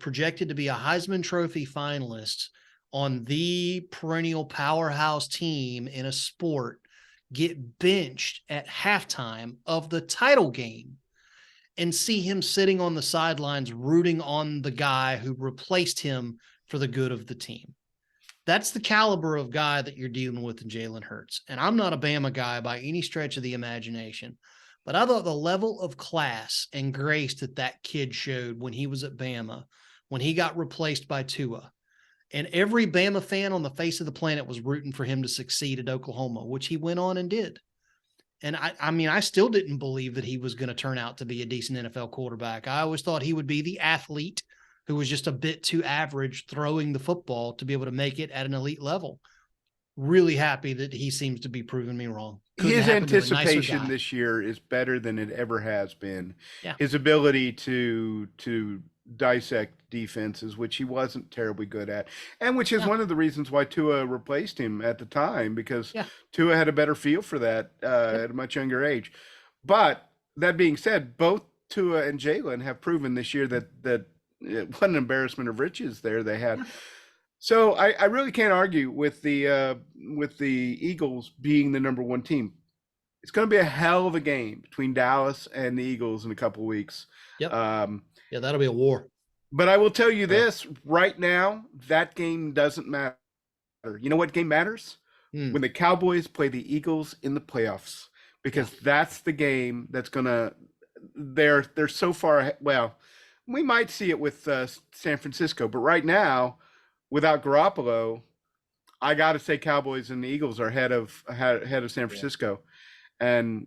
projected to be a Heisman Trophy finalist on the perennial powerhouse team in a sport get benched at halftime of the title game and see him sitting on the sidelines rooting on the guy who replaced him for the good of the team? That's the caliber of guy that you're dealing with in Jalen Hurts. And I'm not a Bama guy by any stretch of the imagination, but I thought the level of class and grace that kid showed when he was at Bama, when he got replaced by Tua, and every Bama fan on the face of the planet was rooting for him to succeed at Oklahoma, which he went on and did. And I mean, I still didn't believe that he was going to turn out to be a decent NFL quarterback. I always thought he would be the athlete who was just a bit too average throwing the football to be able to make it at an elite level. Really happy that he seems to be proving me wrong. Couldn't His happen to a nicer anticipation guy. this year is better than it ever has been. Yeah. His ability to dissect defenses, which he wasn't terribly good at, and which is Yeah. one of the reasons why Tua replaced him at the time, because Yeah. Tua had a better feel for that at a much younger age. But that being said, both Tua and Jalen have proven this year that what an embarrassment of riches there they had. So I really can't argue with the Eagles being the number one team. It's going to be a hell of a game between Dallas and the Eagles in a couple of weeks. Yep. Yeah, that'll be a war. But I will tell you this right now, that game doesn't matter. You know what game matters? When the Cowboys play the Eagles in the playoffs, because that's the game that's going to, they're so far, well, we might see it with San Francisco, but right now, without Garoppolo, I got to say Cowboys and the Eagles are ahead of San Francisco. And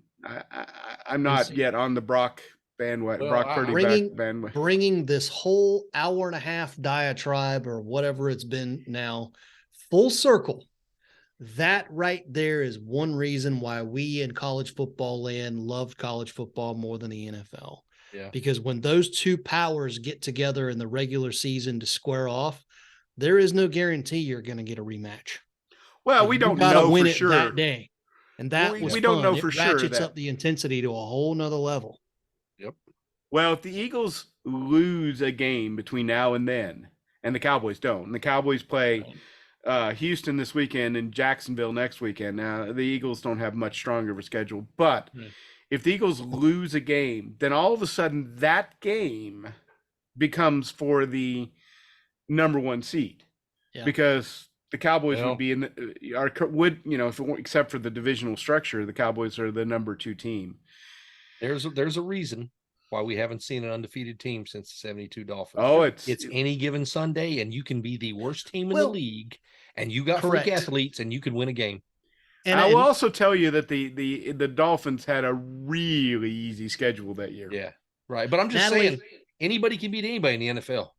I'm not yet on the Brock bandwagon, Brock Purdy bandwagon. Bringing this whole hour and a half diatribe or whatever it's been now full circle. That right there is one reason why we in college football land loved college football more than the NFL. Yeah. Because when those two powers get together in the regular season to square off, there is no guarantee you're going to get a rematch. Well, we don't know for sure that day. And that was we don't know for sure. It ratchets up the intensity to a whole nother level. Yep. Well, if the Eagles lose a game between now and then, and the Cowboys don't, and the Cowboys play Houston this weekend and Jacksonville next weekend. Now, the Eagles don't have much stronger of a schedule, but if the Eagles lose a game, then all of a sudden that game becomes for the number one seed, because the Cowboys would be in except for the divisional structure, the Cowboys are the number two team. There's a reason why we haven't seen an undefeated team since the 72 Dolphins. Oh, it's any given Sunday, and you can be the worst team in the league, and you got freak athletes, and you can win a game. And I will also tell you that the Dolphins had a really easy schedule that year. Yeah, right. But I'm just saying, anybody can beat anybody in the NFL.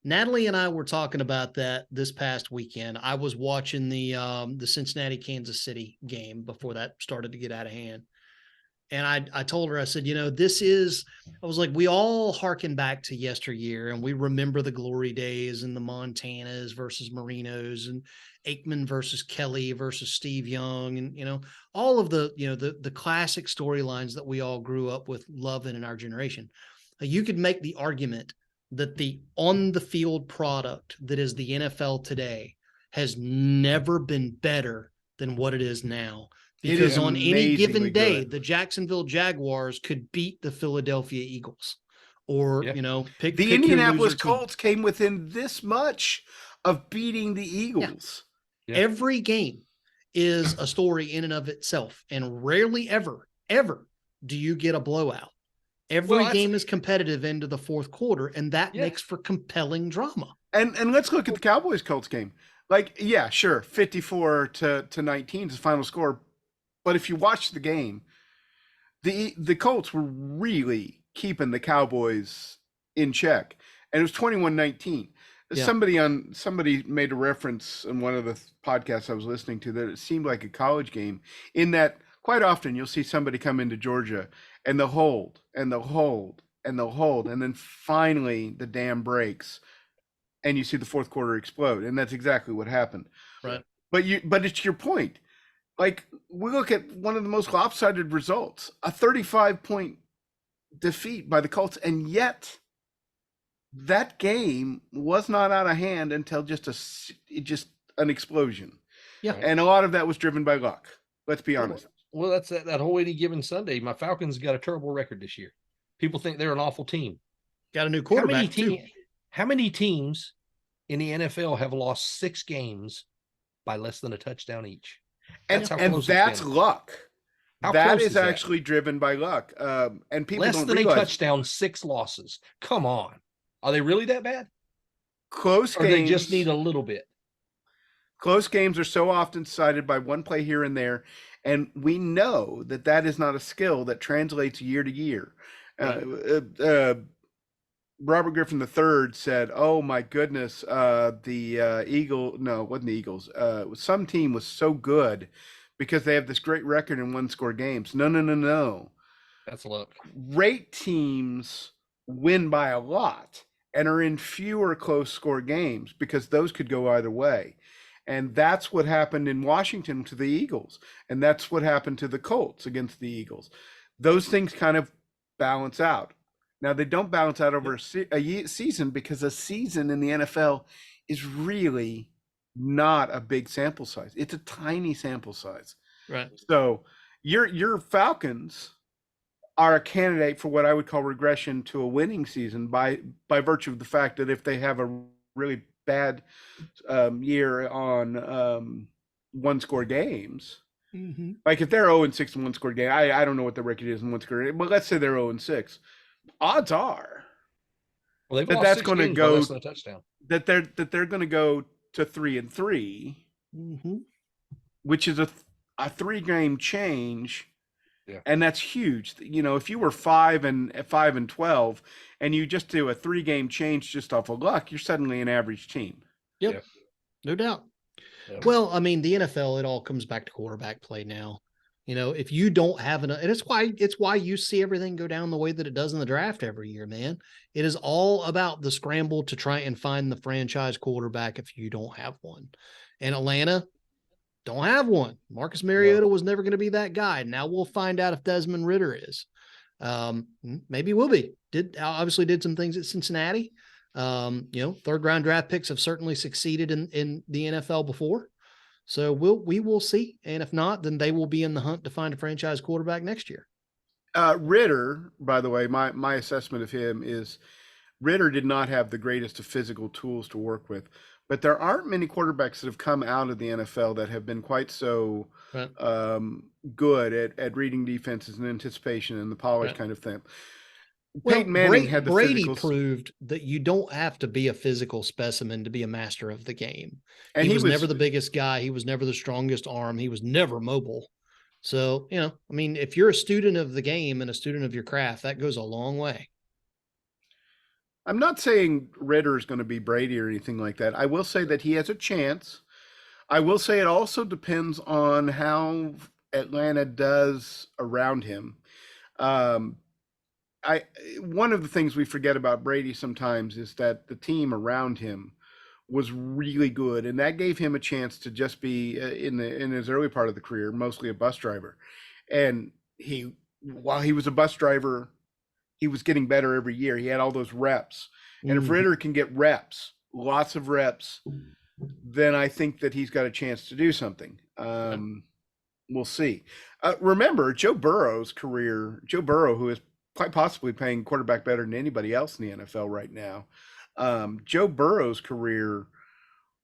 Natalie and I were talking about that this past weekend. I was watching the Cincinnati, Kansas City game before that started to get out of hand. And I told her, I said, I was like, we all harken back to yesteryear and we remember the glory days and the Montanas versus Marinos and Aikman versus Kelly versus Steve Young. And, all of the classic storylines that we all grew up with loving in our generation. You could make the argument that the on the field product that is the NFL today has never been better than what it is now. Because on any given day, the Jacksonville Jaguars could beat the Philadelphia Eagles, or pick the Indianapolis Colts came within this much of beating the Eagles. Yeah. Every game is a story in and of itself, and rarely ever do you get a blowout. Every game is competitive into the fourth quarter, and that makes for compelling drama. And let's look at the Cowboys Colts game. 54-19 is the final score. But if you watch the game, the Colts were really keeping the Cowboys in check. And it was 21-19. Yeah. Somebody made a reference in one of the podcasts I was listening to that it seemed like a college game, in that quite often you'll see somebody come into Georgia and they'll hold and they'll hold and they'll hold, and then finally the dam breaks and you see the fourth quarter explode. And that's exactly what happened. Right. But it's your point. Like, we look at one of the most lopsided results, a 35-point defeat by the Colts, and yet that game was not out of hand until just an explosion. Yeah. And a lot of that was driven by luck. Let's be honest. Well, that's that whole any given Sunday. My Falcons got a terrible record this year. People think they're an awful team. Got a new quarterback too. How many teams in the NFL have lost 6 games by less than a touchdown each? And that's luck. That is actually driven by luck. And people less don't than realize, a touchdown, 6 losses. Come on. Are they really that bad? Close games. Or they just need a little bit. Close games are so often decided by one play here and there. And we know that that is not a skill that translates year to year. Right. Robert Griffin III said, "Oh my goodness, the Eagle, no, it wasn't the Eagles. Some team was so good because they have this great record in one-score games. No, no, no, no. That's luck. Great teams win by a lot and are in fewer close score games because those could go either way. And that's what happened in Washington to the Eagles. And that's what happened to the Colts against the Eagles. Those things kind of balance out. Now, they don't balance out over a season because a season in the NFL is really not a big sample size. It's a tiny sample size. Right. So your Falcons are a candidate for what I would call regression to a winning season by virtue of the fact that if they have a really bad year on one-score games, like if they're 0-6 in one-score game, I don't know what the record is in one-score game, but let's say they're 0-6. Odds are Well, that that's going to go less than a touchdown. That they're going to go to 3-3, which is a 3-game change. Yeah. And that's huge. You know, if you were 5-12 and you just do a 3-game change just off of luck, you're suddenly an average team. Yep. Yeah. No doubt. Yeah. Well, I mean, the NFL, it all comes back to quarterback play now. You know, if you don't have enough, and it's why you see everything go down the way that it does in the draft every year, man. It is all about the scramble to try and find the franchise quarterback if you don't have one. And Atlanta don't have one. Marcus Mariota was never going to be that guy. Now we'll find out if Desmond Ridder is. Maybe will be. Obviously did some things at Cincinnati. You know, 3rd round draft picks have certainly succeeded in the NFL before. So we will see. And if not, then they will be in the hunt to find a franchise quarterback next year. Ridder, by the way, my assessment of him is Ridder did not have the greatest of physical tools to work with, but there aren't many quarterbacks that have come out of the NFL that have been quite so good at reading defenses and anticipation and the polish kind of thing. Well, Peyton Manning had the Brady proved that you don't have to be a physical specimen to be a master of the game. And he was never the biggest guy. He was never the strongest arm. He was never mobile. So, you know, I mean, if you're a student of the game and a student of your craft, that goes a long way. I'm not saying Ridder is going to be Brady or anything like that. I will say that he has a chance. I will say it also depends on how Atlanta does around him. One of the things we forget about Brady sometimes is that the team around him was really good, and that gave him a chance to just be in his early part of the career mostly a bus driver. And while he was a bus driver, he was getting better every year. He had all those reps, and if Ridder can get reps, lots of reps, then I think that he's got a chance to do something. We'll see. Remember Joe Burrow's career. Joe Burrow, who is quite possibly playing quarterback better than anybody else in the NFL right now. Joe Burrow's career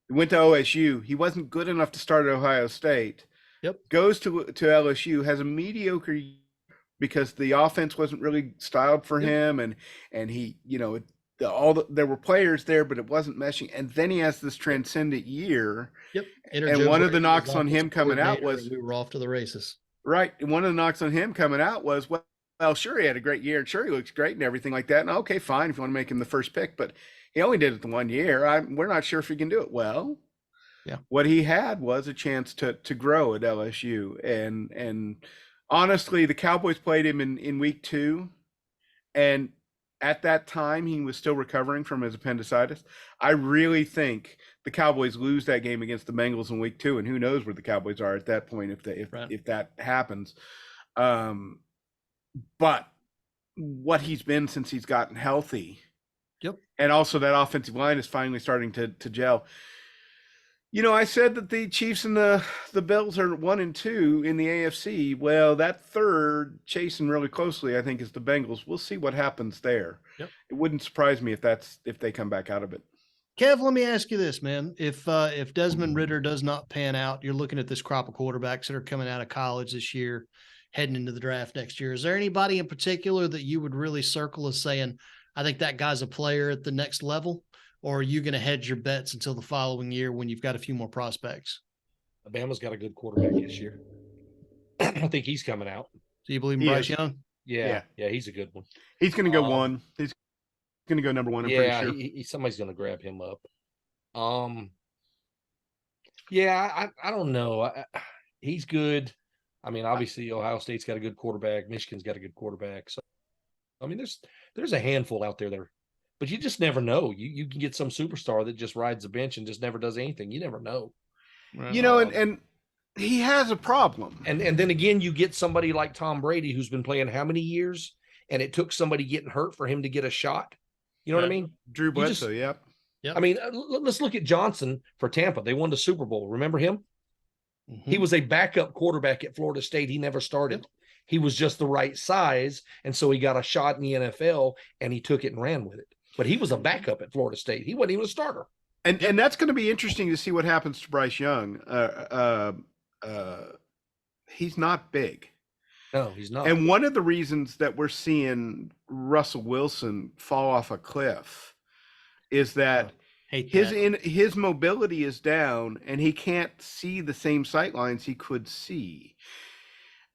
went to OSU. He wasn't good enough to start at Ohio State. Yep. Goes to LSU, has a mediocre year because the offense wasn't really styled for him, and he, you know, there were players there, but it wasn't meshing. And then he has this transcendent year. Yep. And one of the knocks on him coming out was we were off to the races. Right. And one of the knocks on him coming out was, well, sure, he had a great year, and sure, he looks great and everything like that. And okay, fine, if you want to make him the first pick, but he only did it the 1 year. We're not sure if he can do it. Well, yeah. What he had was a chance to grow at LSU, and honestly, the Cowboys played him in week 2, and at that time he was still recovering from his appendicitis. I really think the Cowboys lose that game against the Bengals in week 2, and who knows where the Cowboys are at that point if that happens. But what he's been since he's gotten healthy, and also that offensive line is finally starting to gel. You know, I said that the Chiefs and the Bills are 1 and 2 in the AFC. Well, that third chasing really closely, I think, is the Bengals. We'll see what happens there. Yep. It wouldn't surprise me if they come back out of it. Kev, let me ask you this, man. If Desmond Ridder does not pan out, you're looking at this crop of quarterbacks that are coming out of college this year, heading into the draft next year. Is there anybody in particular that you would really circle as saying, I think that guy's a player at the next level? Or are you going to hedge your bets until the following year when you've got a few more prospects? Alabama's got a good quarterback this year. I think he's coming out. Do you believe in He Bryce is. Young? Yeah, he's a good one. He's going to go Um, one. He's going to go number one. I'm yeah, pretty sure. somebody's going to grab him up. Yeah, I don't know. He's good. I mean, obviously, Ohio State's got a good quarterback. Michigan's got a good quarterback. So, I mean, there's a handful out there, but you just never know. You can get some superstar that just rides the bench and just never does anything. You never know. You know, and he has a problem. And then again, you get somebody like Tom Brady who's been playing how many years, and it took somebody getting hurt for him to get a shot. You know what I mean? Drew Bledsoe, yep. I mean, let's look at Johnson for Tampa. They won the Super Bowl. Remember him? Mm-hmm. He was a backup quarterback at Florida State. He never started. Yep. He was just the right size, and so he got a shot in the NFL, and he took it and ran with it. But he was a backup at Florida State. He wasn't even a starter. And that's going to be interesting to see what happens to Bryce Young. He's not big. No, he's not. And one of the reasons that we're seeing Russell Wilson fall off a cliff is that his mobility is down, and he can't see the same sight lines he could see.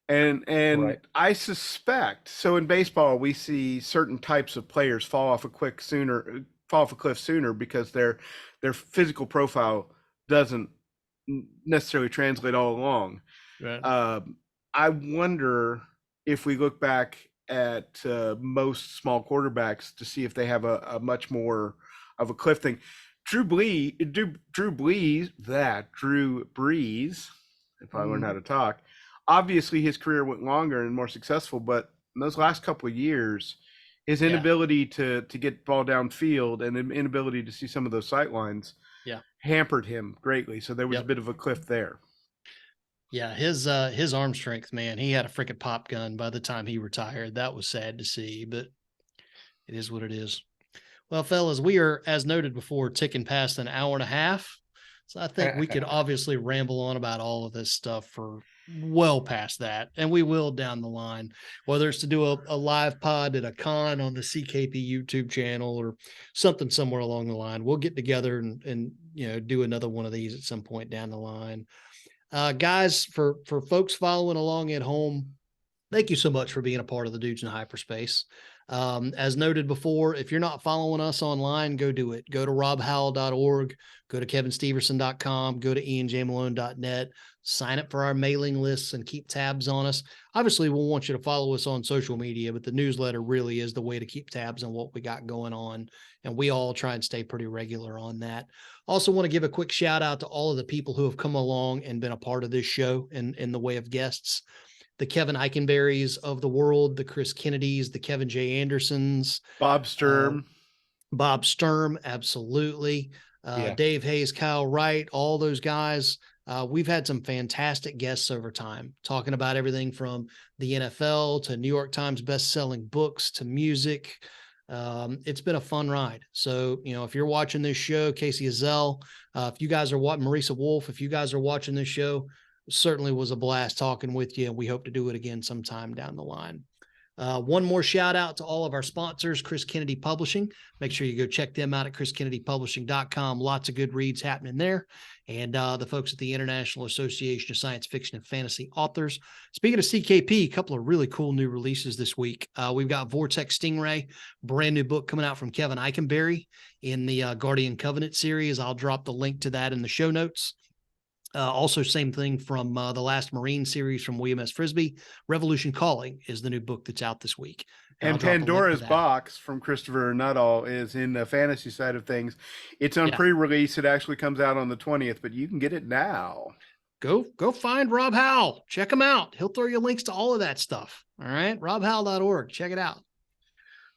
And right. I suspect, so in baseball we see certain types of players fall off a cliff sooner because their physical profile doesn't necessarily translate all along. Right. I wonder if we look back at most small quarterbacks to see if they have a much more of a cliff thing. Drew Brees, if I learn how to talk, obviously his career went longer and more successful, but in those last couple of years, his inability to get ball downfield and inability to see some of those sight lines hampered him greatly. So there was a bit of a cliff there. Yeah, his arm strength, man, he had a freaking pop gun by the time he retired. That was sad to see, but it is what it is. Well, fellas, we are, as noted before, ticking past an hour and a half. So I think we could obviously ramble on about all of this stuff for well past that. And we will down the line, whether it's to do a live pod at a con on the CKP YouTube channel or something somewhere along the line. We'll get together and do another one of these at some point down the line. Guys, for folks following along at home, thank you so much for being a part of the Dudes in Hyperspace. As noted before, if you're not following us online, go do it. Go to robhowell.org, go to kevinsteverson.com, go to ianjmalone.net, sign up for our mailing lists and keep tabs on us. Obviously, we'll want you to follow us on social media, but the newsletter really is the way to keep tabs on what we got going on. And we all try and stay pretty regular on that. Also want to give a quick shout out to all of the people who have come along and been a part of this show in the way of guests. The Kevin Eikenberrys of the world, the Chris Kennedys, the Kevin J. Andersons, Bob Sturm, absolutely. Dave Hayes, Kyle Wright, all those guys. We've had some fantastic guests over time talking about everything from the NFL to New York Times best-selling books to music. It's been a fun ride. So, if you're watching this show, Casey Azell, if you guys are watching Marisa Wolf, if you guys are watching this show, certainly was a blast talking with you, and we hope to do it again sometime down the line. One more shout out to all of our sponsors, Chris Kennedy Publishing. Make sure you go check them out at chriskennedypublishing.com. Lots of good reads happening there. And the folks at the International Association of Science Fiction and Fantasy Authors. Speaking of CKP, a couple of really cool new releases this week. We've got Vortex Stingray, brand new book coming out from Kevin Eikenberry in the Guardian Covenant series. I'll drop the link to that in the show notes. Also, same thing from the Last Marine series from William S. Frisbee. Revolution Calling is the new book that's out this week. And Pandora's Box from Christopher Nuttall is in the fantasy side of things. It's on pre-release. It actually comes out on the 20th, but you can get it now. Go find Rob Howell. Check him out. He'll throw you links to all of that stuff. All right, robhowell.org. Check it out.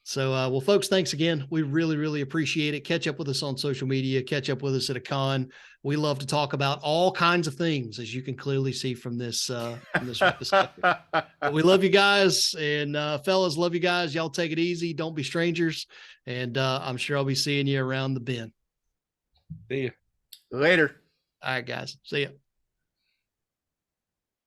So, well, folks, thanks again. We really, really appreciate it. Catch up with us on social media. Catch up with us at a con. We love to talk about all kinds of things, as you can clearly see from this episode. But we love you guys, and fellas, love you guys. Y'all take it easy. Don't be strangers. And I'm sure I'll be seeing you around the bend. See you later. All right, guys. See ya.